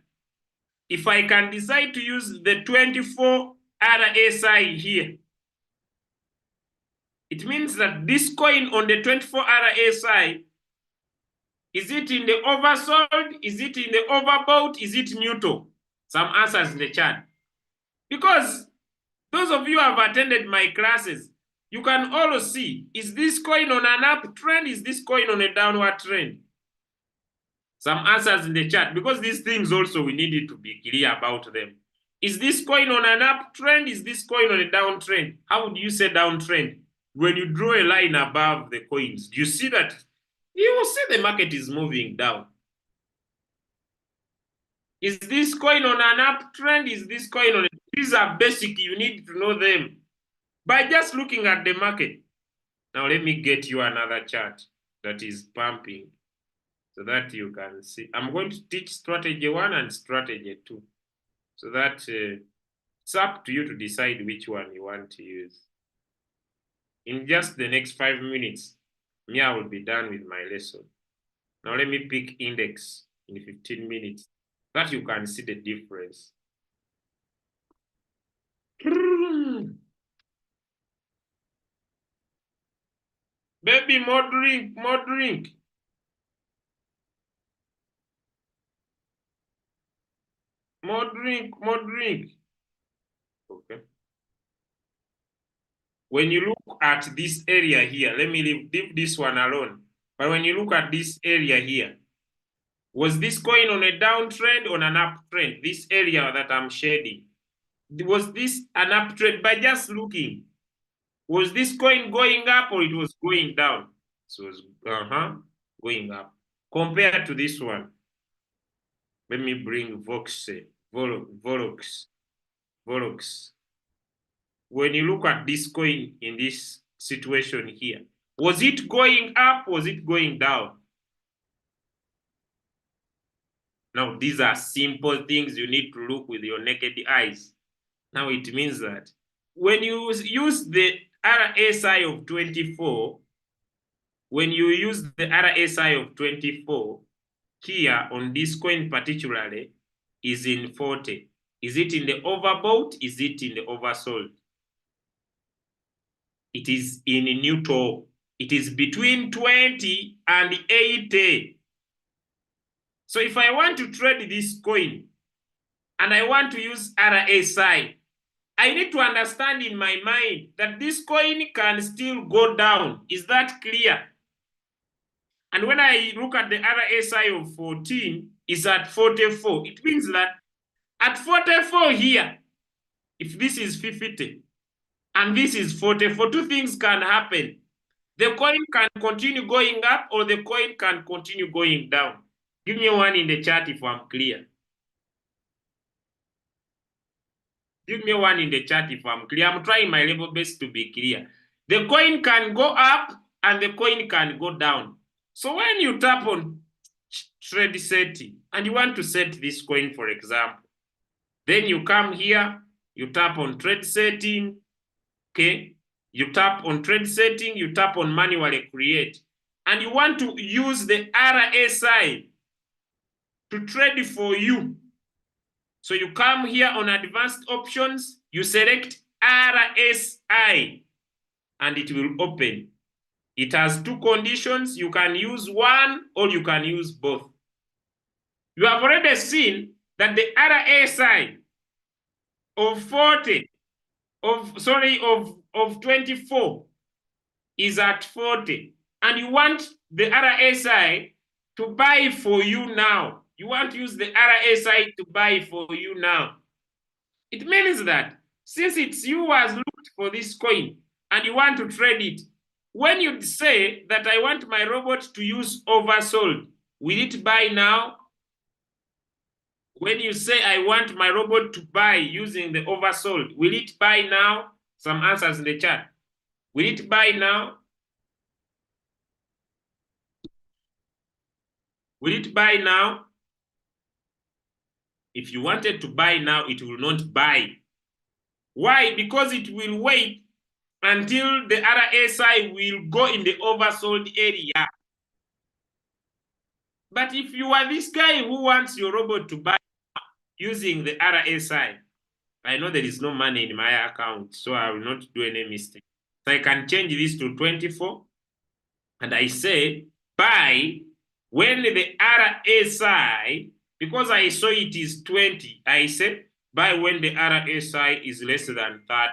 Speaker 1: if I can decide to use the 24 RSI here, it means that this coin on the 24 RSI, is it in the oversold? Is it in the overbought? Is it neutral? Some answers in the chat. Because those of you who have attended my classes, you can always see, is this coin on an uptrend? Is this coin on a downward trend? Some answers in the chat, because these things also we needed to be clear about them. Is this coin on an uptrend? Is this coin on a downtrend? How would you say downtrend? When you draw a line above the coins, do you see that? You will see the market is moving down. Is this coin on an uptrend? Is this coin on a... These are basic, you need to know them by just looking at the market. Now let me get you another chart that is pumping so that you can see. I'm going to teach strategy 1 and strategy 2 so that it's up to you to decide which one you want to use. In just the next 5 minutes, I will be done with my lesson. Now let me pick index in 15 minutes so that you can see the difference. Baby, more drink, more drink. More drink, more drink. Okay. When you look at this area here, let me leave this one alone. But when you look at this area here, was this coin on a downtrend or an uptrend? This area that I'm shading. Was this an uptrend? By just looking, was this coin going up or it was going down? So it was going up. Compared to this one, let me bring Volox. When you look at this coin in this situation here, was it going up? Was it going down? Now, these are simple things you need to look with your naked eyes. Now, it means that when you use the RSI of 24, when you use the RSI of 24, here on this coin particularly, is in 40. Is it in the overbought? Is it in the oversold? It is in neutral. It is between 20 and 80. So if I want to trade this coin and I want to use RSI, I need to understand in my mind that this coin can still go down. Is that clear? And when I look at the RSI of 14, it's at 44. It means that at 44 here, if this is 50 and this is 44, two things can happen. The coin can continue going up or the coin can continue going down. Give me one in the chat if I'm clear. Give me one in the chat if I'm clear. I'm trying my level best to be clear. The coin can go up and the coin can go down. So when you tap on trade setting and you want to set this coin, for example, then you come here, you tap on trade setting, okay? You tap on trade setting, you tap on manually create, and you want to use the RSI to trade for you. So you come here on advanced options, you select RSI, and it will open. It has two conditions. You can use one or you can use both. You have already seen that the RSI of 24 is at 40. And you want the RSI to buy for you now. You want to use the RSI to buy for you now. It means that since it's you who has looked for this coin and you want to trade it, When you say that I want my robot to use oversold, will it buy now? When you say I want my robot to buy using the oversold, will it buy now? Some answers in the chat. Will it buy now? Will it buy now? If you wanted to buy now, it will not buy. Why? Because it will wait until the RSI will go in the oversold area. But if you are this guy who wants your robot to buy using the RSI, I know there is no money in my account, so I will not do any mistake. So I can change this to 24, and I say buy when the RSI, because I saw it is 20, I say buy when the RSI is less than 30.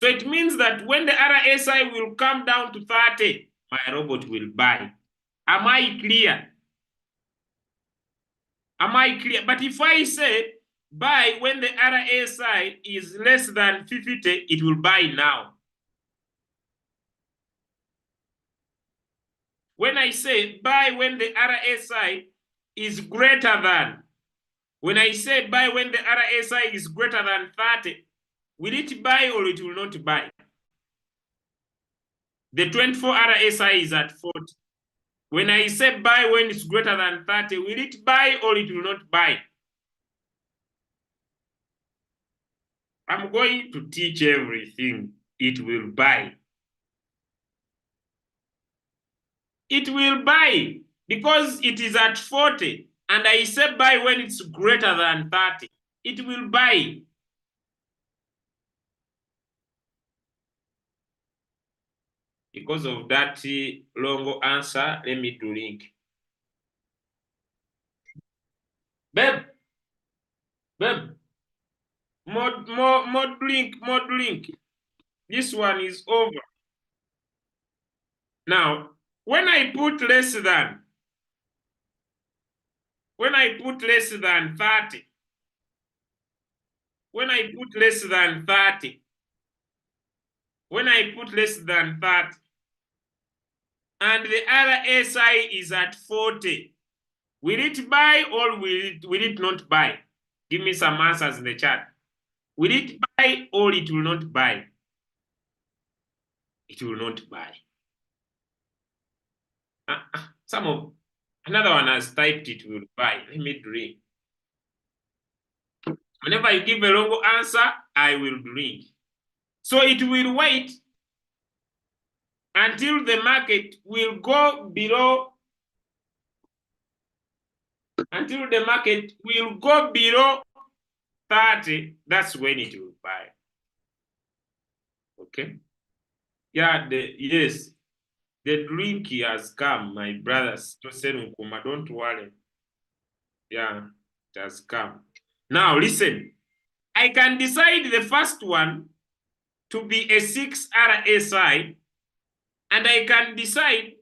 Speaker 1: So it means that when the RSI will come down to 30, my robot will buy. Am I clear? Am I clear? But if I say buy when the RSI is less than 50, it will buy now. When I say buy when the RSI is greater than, when I say buy when the RSI is greater than 30, will it buy or it will not buy? The 24 RSI is at 40. When I say buy when it's greater than 30, will it buy or it will not buy? I'm going to teach everything. It will buy. It will buy because it is at 40 and I say buy when it's greater than 30. It will buy. Because of that long answer, let me drink. Babe, more drink. This one is over. Now, when I put less than 30, when I put less than 30, when I put less than 30, and the RSI is at 40, will it buy or will it not buy? Give me some answers in the chat. Will it buy or it will not buy? It will not buy. Another one has typed it will buy. Let me drink. Whenever you give a wrong answer, I will drink. So it will wait until the market will go below, until the market will go below 30. That's when it will buy. Okay. Yeah, yes. The drink has come, my brothers. Don't worry. Yeah, it has come. Now listen. I can decide the first one to be a 6 RSI, and I can decide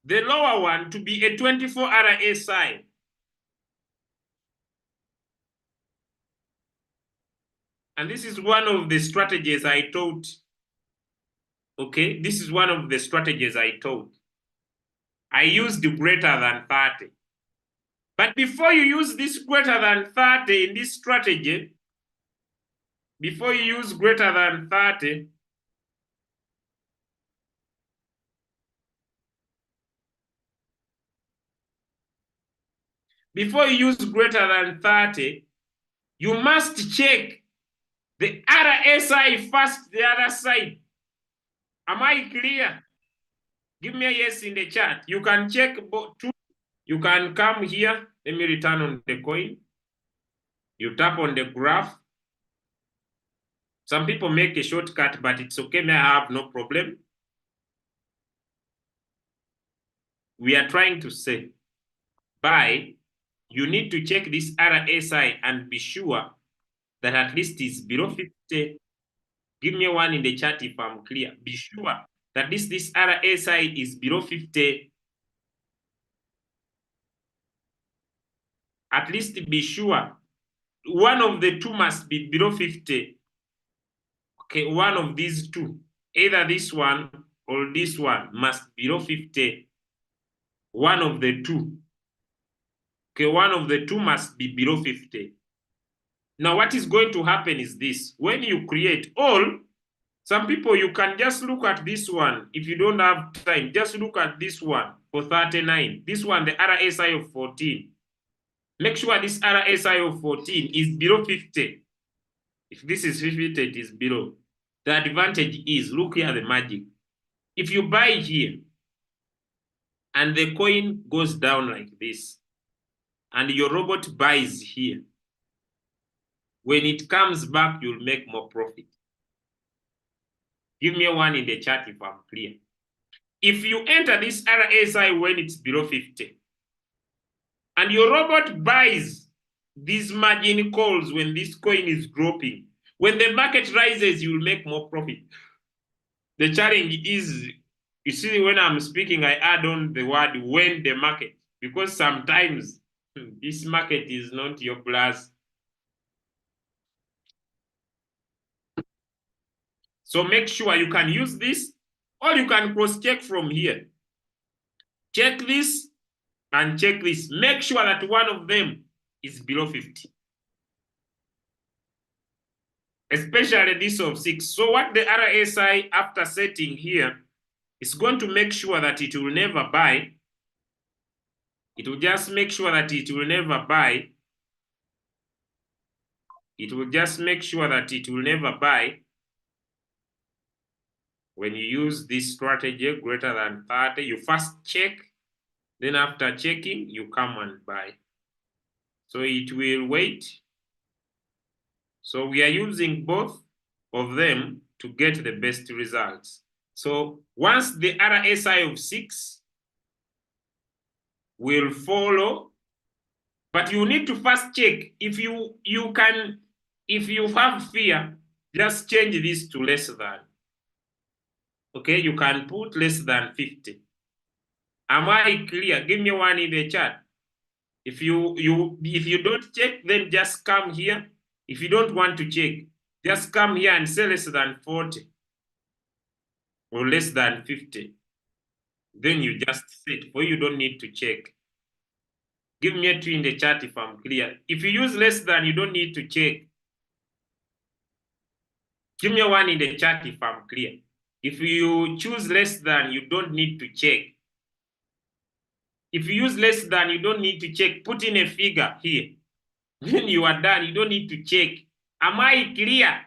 Speaker 1: the lower one to be a 24 RSI. And this is one of the strategies I taught. Okay, this is one of the strategies I taught. I used the greater than 30. But before you use this greater than 30 in this strategy, before you use greater than 30, before you use greater than 30, you must check the RSI first, the other side. Am I clear? Give me a yes in the chat. You can check both two. You can come here. Let me return on the coin. You tap on the graph. Some people make a shortcut, but it's okay. May I have no problem. We are trying to say, buy, you need to check this RSI and be sure that at least it's below 50. Give me one in the chat if I'm clear. Be sure that this RSI is below 50. At least be sure. One of the two must be below 50. Okay, one of these two, either this one or this one, must be below 50. One of the two. Okay, one of the two must be below 50. Now, what is going to happen is this. When you create all, some people, you can just look at this one. If you don't have time, just look at this one for 39. This one, the RSI of 14. Make sure this RSI of 14 is below 50. If this is 50, it is below. The advantage is, look here, the magic. If you buy here, and the coin goes down like this, and your robot buys here, when it comes back, you'll make more profit. Give me a one in the chat if I'm clear. If you enter this RSI when it's below 50, and your robot buys these margin calls when this coin is dropping, when the market rises, you'll make more profit. The challenge is, you see, when I'm speaking, I add on the word when the market, because sometimes this market is not your plus. So make sure you can use this, or you can cross-check from here. Check this and check this. Make sure that one of them is below 50. Especially this of 6. So what the RSI after setting here is going to make sure that it will never buy. It will just make sure that it will never buy. It will just make sure that it will never buy when you use this strategy greater than 30. You first check, then after checking, you come and buy. So it will wait. So we are using both of them to get the best results. So once the RSI of 6 will follow, but you need to first check. If you have fear, just change this to less than. Okay, you can put less than 50. Am I clear? Give me one in the chat. If you don't check, then just come here. If you don't want to check, just come here and say less than 40 or less than 50. Then you just set, for you don't need to check. Give me a 2 in the chat if I'm clear. If you use less than, you don't need to check. Give me a 1 in the chat if I'm clear. If you choose less than, you don't need to check. If you use less than, you don't need to check. Put in a figure here. When you are done, you don't need to check. Am I clear?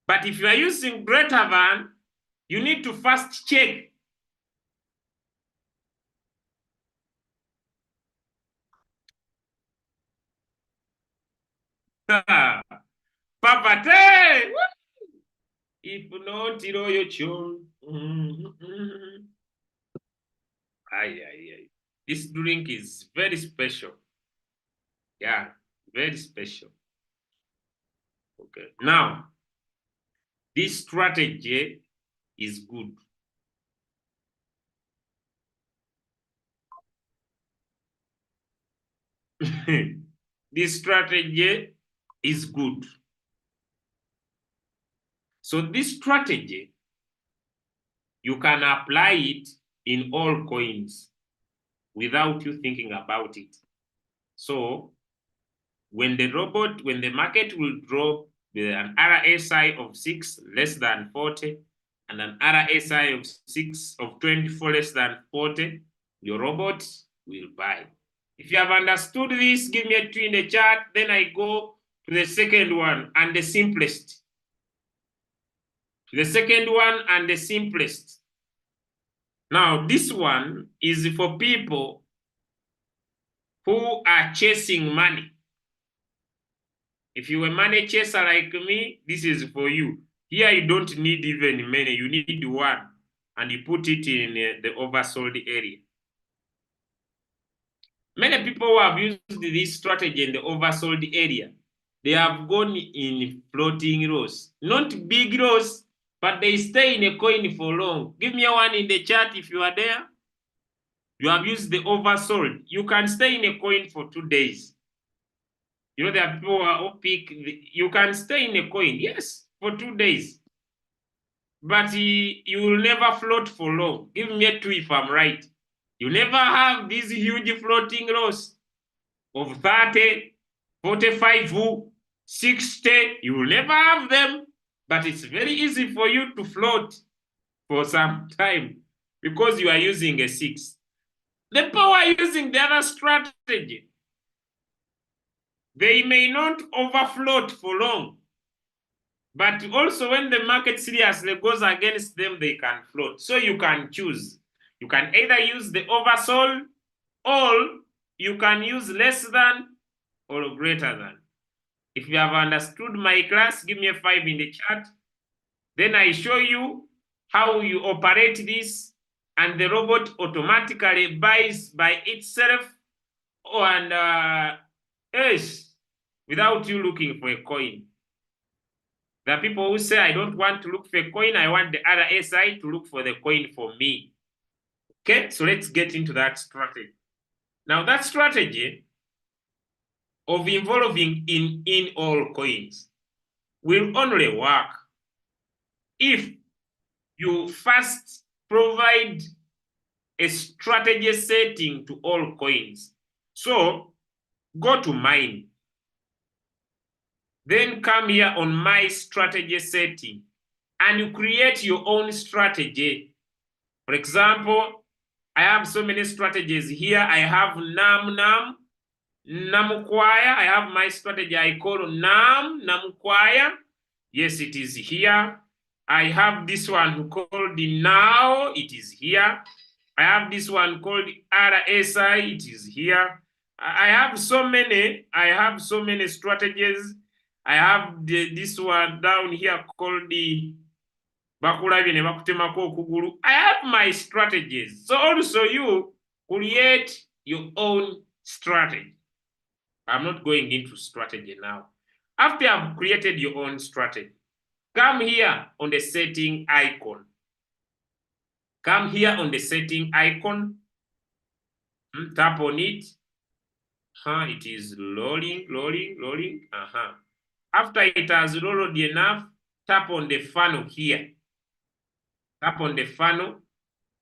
Speaker 1: But if you are using greater than, you need to first check. Papa, if not, you know your chum. Aye. This drink is very special. Yeah, very special. Okay. Now, this strategy is good. This strategy is good. So this strategy, you can apply it in all coins without you thinking about it. So when the market will drop an RSI of 6 less than 40 and an RSI of 6 of 24 less than 40, your robot will buy. If you have understood this, give me a 2 in the chat. Then I go to the second one and the simplest. The second one and the simplest. Now, this one is for people who are chasing money. If you're a money chaser like me, this is for you. Here, you don't need even many. You need one, and you put it in the oversold area. Many people who have used this strategy in the oversold area, they have gone in floating loss. Not big loss, but they stay in a coin for long. Give me a 1 in the chat if you are there. You have used the oversold. You can stay in a coin for 2 days. You know, there are people who pick, you can stay in a coin, yes. for 2 days. But you will never float for long. Give me a 2 if I'm right. You never have these huge floating loss of 30, 45, 60. You will never have them. But it's very easy for you to float for some time because you are using a 6. The power using the other strategy, they may not overfloat for long. But also when the market seriously goes against them, they can float. So you can choose. You can either use the oversold or you can use less than or greater than. If you have understood my class, give me a 5 in the chat. Then I show you how you operate this and the robot automatically buys by itself and yes, without you looking for a coin. There are people who say, I don't want to look for a coin. I want the other SI to look for the coin for me. Okay, so let's get into that strategy. Now, that strategy of involving in all coins will only work if you first provide a strategy setting to all coins. So, go to mine. Then come here on my strategy setting and you create your own strategy. For example, I have so many strategies here. I have Nam Choir. I have my strategy I call Nam Choir. Yes, it is here. I have this one called the Now. It is here. I have this one called RSI. It is here. I have so many. I have so many strategies. I have this one down here called the I have my strategies. So also you create your own strategy. I'm not going into strategy now. After I've created your own strategy, come here on the setting icon. Come here on the setting icon. Tap on it. It is loading. After it has loaded enough, tap on the funnel here. Tap on the funnel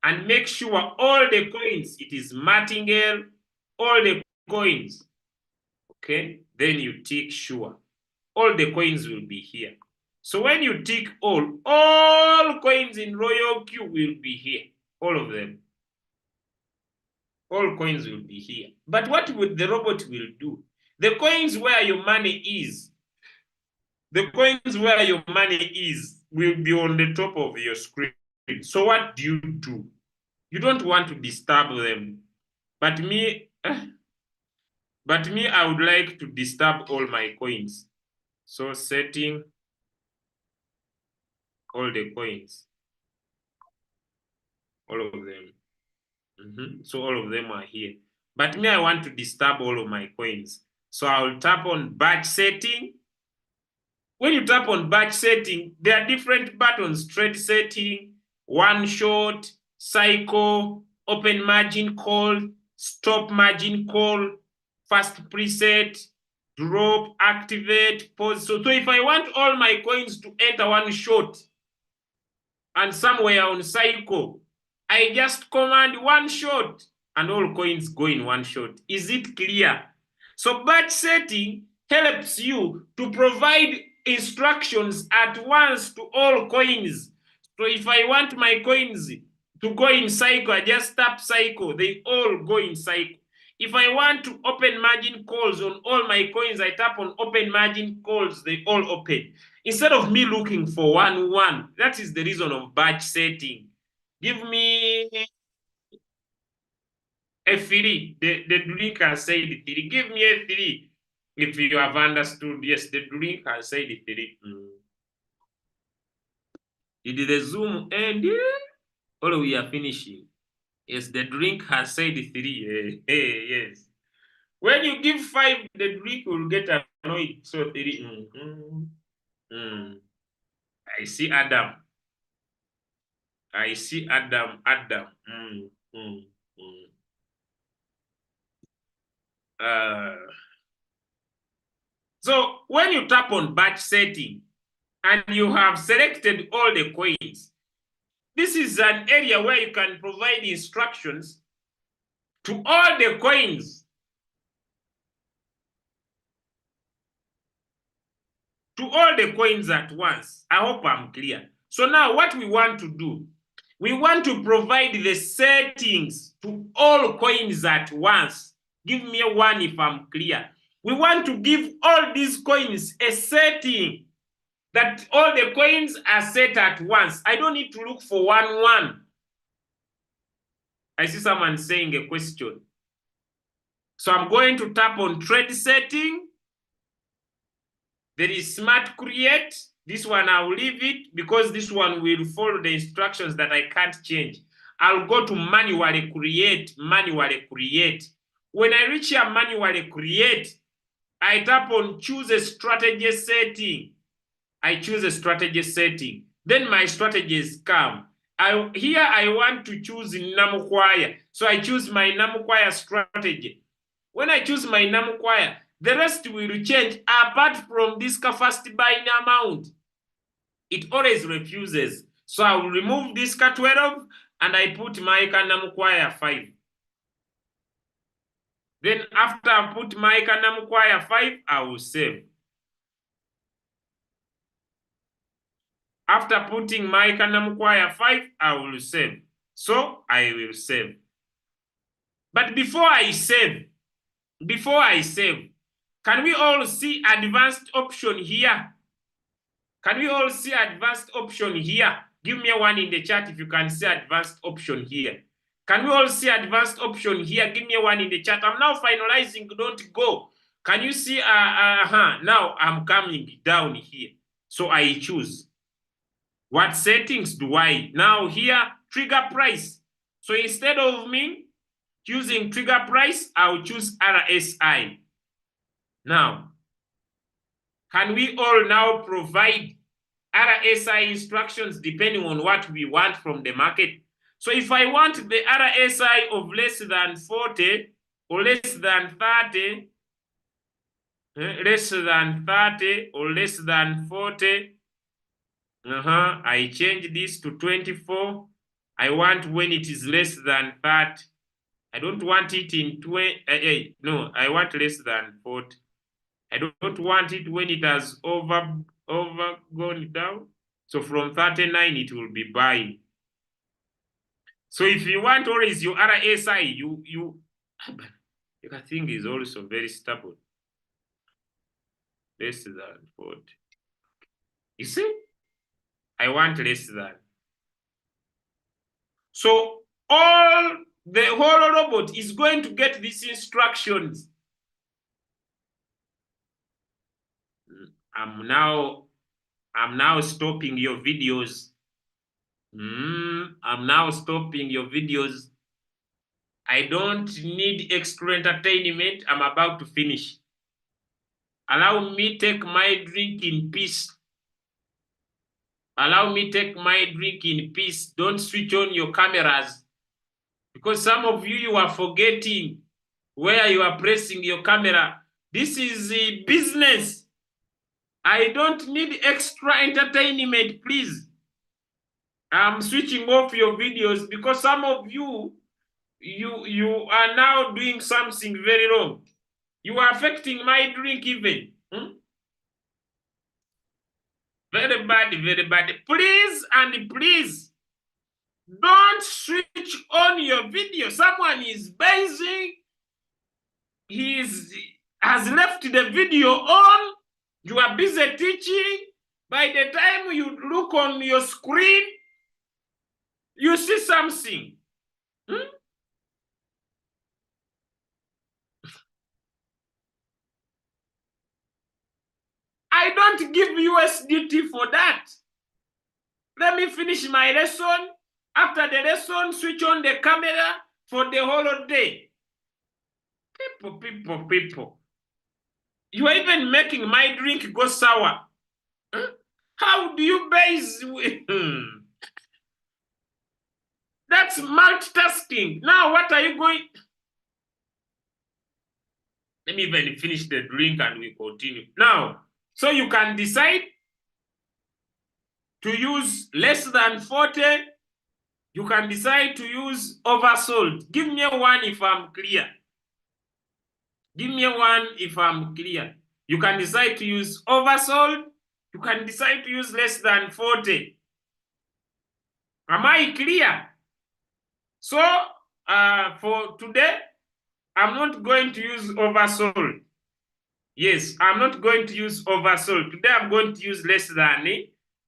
Speaker 1: and make sure all the coins, it is martingale, all the coins. Okay, then you tick sure. All the coins will be here. So when you tick all coins in Royal Q will be here. All of them. All coins will be here. But what would the robot will do? The coins where your money is, the coins where your money is will be on the top of your screen. So what do? You don't want to disturb them. But me, I would like to disturb all my coins. So setting all the coins, all of them. So all of them are here. But me, I want to disturb all of my coins. So I'll tap on batch setting. When you tap on batch setting, there are different buttons: trade setting, one shot, cycle, open margin call, stop margin call, fast preset, drop, activate, pause. So if I want all my coins to enter one shot and somewhere on cycle, I just command one shot and all coins go in one shot. Is it clear? So batch setting helps you to provide instructions at once to all coins. So if I want my coins to go in cycle, I just tap cycle, they all go in cycle. If I want to open margin calls on all my coins, I tap on open margin calls, they all open. Instead of me looking for one. That is the reason of batch setting. Give me a 3. The drink has said 3. Give me a 3. If you have understood, yes, the drink has said 3. Did the Zoom end? Or we are finishing? Yes, the drink has said 3. Yes. When you give 5, the drink will get annoyed. So 3. I see Adam. I see Adam. So when you tap on batch setting and you have selected all the coins. This is an area where you can provide instructions to all the coins. To all the coins at once. I hope I'm clear. So now what we want to do, we want to provide the settings to all coins at once. Give me a one if I'm clear. We want to give all these coins a setting that all the coins are set at once. I don't need to look for one. I see someone saying a question. So I'm going to tap on trade setting. There is smart create. This one I'll leave it because this one will follow the instructions that I can't change. I'll go to manually create. When I reach here manually create, I tap on choose a strategy setting. I choose a strategy setting. Then my strategies come. Here I want to choose Namukwaya. So I choose my Namukwaya strategy. When I choose my Namukwaya, the rest will change apart from this first buying amount. It always refuses. So I will remove this 12 and I put my Namukwaya 5. Then after I put my Namukwaya 5, I will save. After putting my Namukwaya 5, I will save. So I will save. But before I save, can we all see advanced option here? Can we all see advanced option here? Give me a one in the chat if you can see advanced option here. Can we all see advanced option here? Give me a one in the chat. I'm now finalizing, don't go. Can you see, now I'm coming down here. So I choose. What settings do I? Now here, trigger price. So instead of me choosing trigger price, I'll choose RSI. Now, can we all now provide RSI instructions depending on what we want from the market? So if I want the RSI of less than 40 or less than 30, less than 30 or less than 40, I change this to 24. I want when it is less than 30. I don't want it in 20. No, I want less than 40. I don't want it when it has over gone down. So from 39, it will be buying. So if you want always your RSI, the thing is also very stable. Less than 40. You see? I want less than. So the whole robot is going to get these instructions. I'm now stopping your videos. I'm now stopping your videos. I don't need extra entertainment. I'm about to finish. Allow me take my drink in peace. Allow me take my drink in peace. Don't switch on your cameras. Because some of you are forgetting where you are pressing your camera. This is a business. I don't need extra entertainment, please. I'm switching off your videos because some of you are now doing something very wrong. You are affecting my drink even. Very bad, very bad. Please and please, don't switch on your video. Someone is basing. Has left the video on. You are busy teaching. By the time you look on your screen, you see something. I don't give USDT for that. Let me finish my lesson. After the lesson, switch on the camera for the whole day. People. You are even making my drink go sour. How do you base? That's multitasking. Now, what are you going? Let me even finish the drink and we continue. Now, so you can decide to use less than 40, you can decide to use oversold. Give me one if I'm clear. Give me one if I'm clear. You can decide to use oversold. You can decide to use less than 40. Am I clear? So, for today, I'm not going to use oversold. Yes, I'm not going to use oversold. Today, I'm going to use less than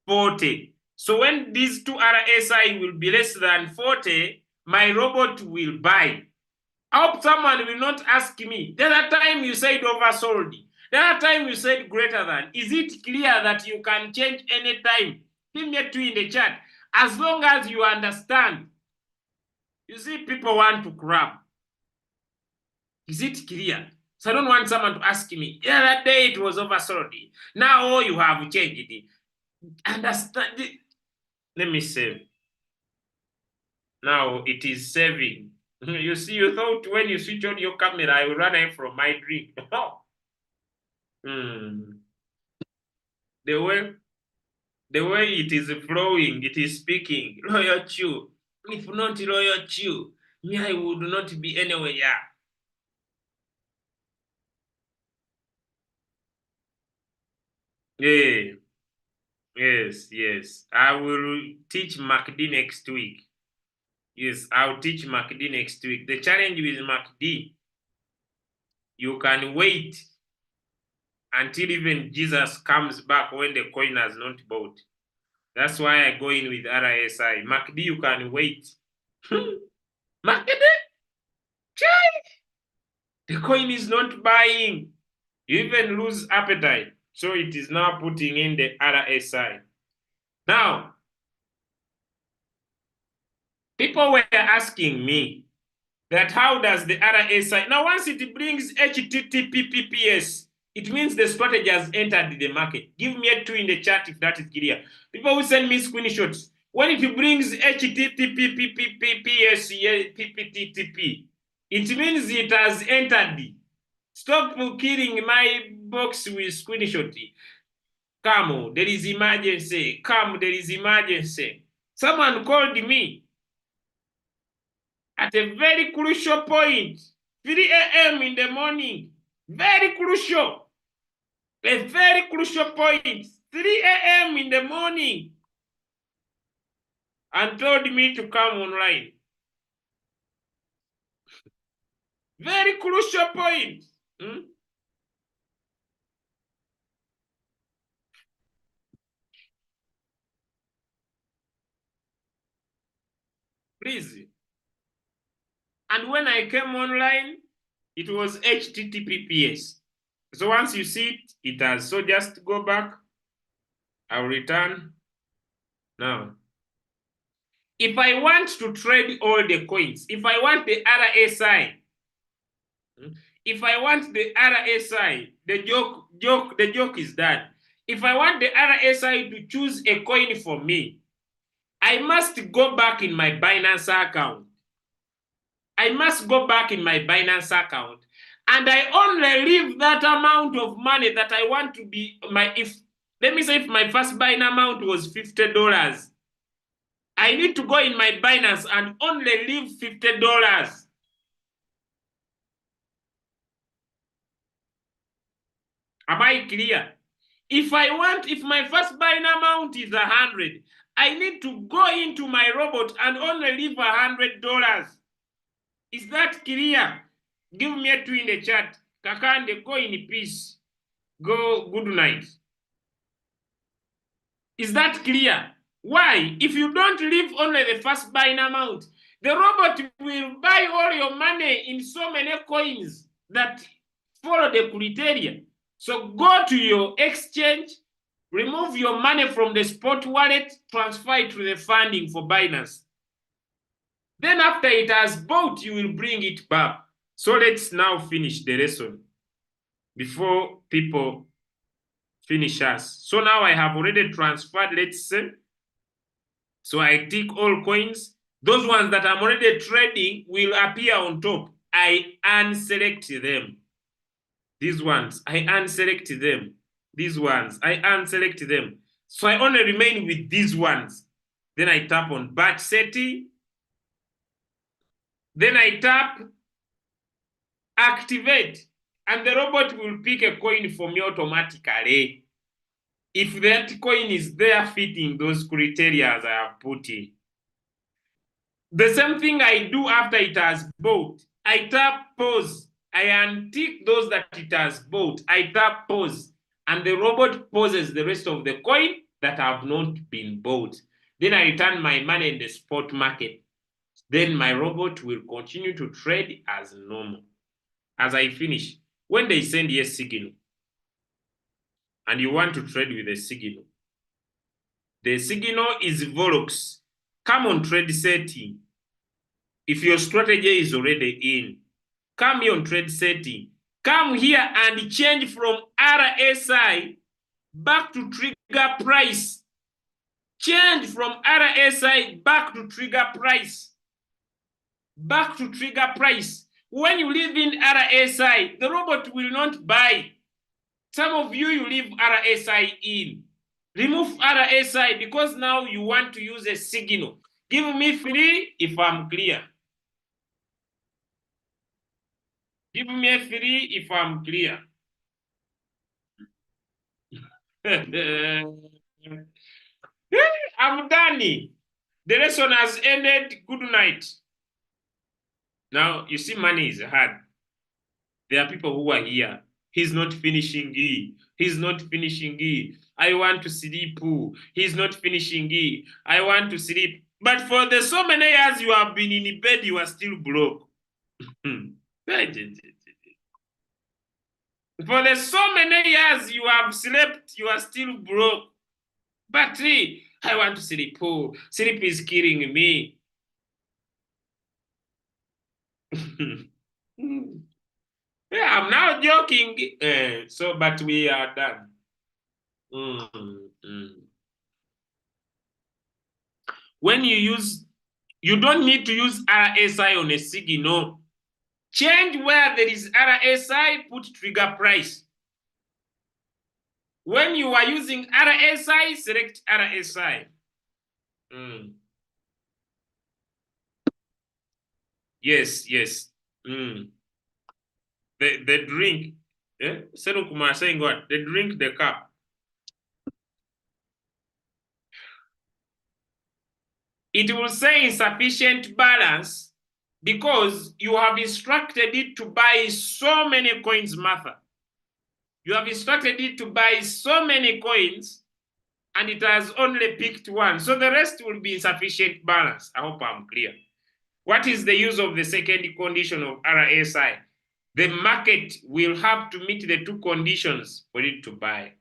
Speaker 1: 40. So when these two RSI will be less than 40, my robot will buy. I hope someone will not ask me, the other time you said oversold, the other time you said greater than. Is it clear that you can change any time? Give me a 2 in the chat. As long as you understand. You see, people want to grab. Is it clear? So I don't want someone to ask me, yeah, that day it was oversold. Now you have changed it. Understand it. Let me save. Now it is saving. You see, you thought when you switch on your camera, I will run away from my drink. The way it is flowing, it is speaking. Loyal Chew. If not Loyal Chew, me, I would not be anywhere. Yeah. Yes. I will teach MACD next week. Yes, I'll teach MACD next week. The challenge with MACD, you can wait until even Jesus comes back when the coin has not bought. That's why I go in with RSI. MACD, you can wait. MACD? The coin is not buying. You even lose appetite. So it is now putting in the RSI. Now, people were asking me that how does the RSI... Now, once it brings HTTPS, it means the strategy has entered the market. Give me a 2 in the chat if that is clear. People will send me screenshots. When it brings HTTPS, PPTTP, it means it has entered. Stop killing my box with screenshot. Come, there is emergency. Come, there is emergency. Someone called me at a very crucial point, 3 a.m. in the morning. Very crucial. A very crucial point, 3 a.m. in the morning, and told me to come online. Very crucial point. Please. And when I came online, it was HTTPS. So once you see it, it has. So just go back. I'll return. Now, if I want to trade all the coins, if I want the RSI, if I want the RSI, the joke is that if I want the RSI to choose a coin for me, I must go back in my Binance account. I must go back in my Binance account, and I only leave that amount of money that I want to be my, if, let me say if my first Binance amount was $50, I need to go in my Binance and only leave $50. Am I clear? If my first Binance amount is 100, I need to go into my robot and only leave $100. Is that clear? Give me a 2 in the chat. Kakande, go in peace. Go, good night. Is that clear? Why? If you don't leave only the first buying amount, the robot will buy all your money in so many coins that follow the criteria. So go to your exchange, remove your money from the spot wallet, transfer it to the funding for Binance. Then after it has bought, you will bring it back. So let's now finish the lesson before people finish us. So now I have already transferred, let's say. So I tick all coins. Those ones that I'm already trading will appear on top. I unselect them. These ones, I unselect them. These ones, I unselect them. So I only remain with these ones. Then I tap on batch setting. Then I tap activate, and the robot will pick a coin for me automatically. If that coin is there fitting those criteria as I have put in. The same thing I do after it has bought. I tap pause. I untick those that it has bought. I tap pause. And the robot pauses the rest of the coin that have not been bought. Then I return my money in the spot market. Then my robot will continue to trade as normal. As I finish, when they send a signal, and you want to trade with a signal, the signal is Volox. Come on trade setting. If your strategy is already in, come here on trade setting. Come here and change from RSI back to trigger price. Change from RSI back to trigger price. Back to trigger price. When you leave in RSI, the robot will not buy. Some of you leave RSI in. Remove RSI because now you want to use a signal. Give me 3 if I'm clear. Give me a 3 if I'm clear. I'm done. The lesson has ended. Good night. Now, you see, money is hard. There are people who are here. He's not finishing E. He's not finishing E. I want to sleep. He's not finishing E. I want to sleep. But for the so many years you have been in bed, you are still broke. For the so many years you have slept, you are still broke. But I want to sleep. Sleep is killing me. Yeah, I'm now joking. But we are done. When you use, you don't need to use RSI on a signal. Change where there is RSI, put trigger price. When you are using RSI, select RSI. Yes, yes. The drink. Seru Kumar saying what? The drink, the cup. It will say insufficient balance because you have instructed it to buy so many coins, Martha. You have instructed it to buy so many coins and it has only picked one. So the rest will be insufficient balance. I hope I'm clear. What is the use of the second condition of RSI? The market will have to meet the 2 conditions for it to buy.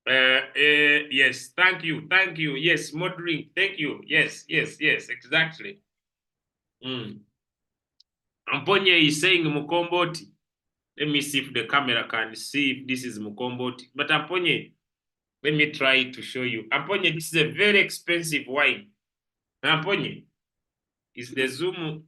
Speaker 1: Yes, thank you. Yes, more drink. Thank you. Yes, exactly. Amponye is saying Mukomboti. Let me see if the camera can see if this is Mukomboti. But Amponye, let me try to show you. Amponye, this is a very expensive wine. Amponye, is the Zoom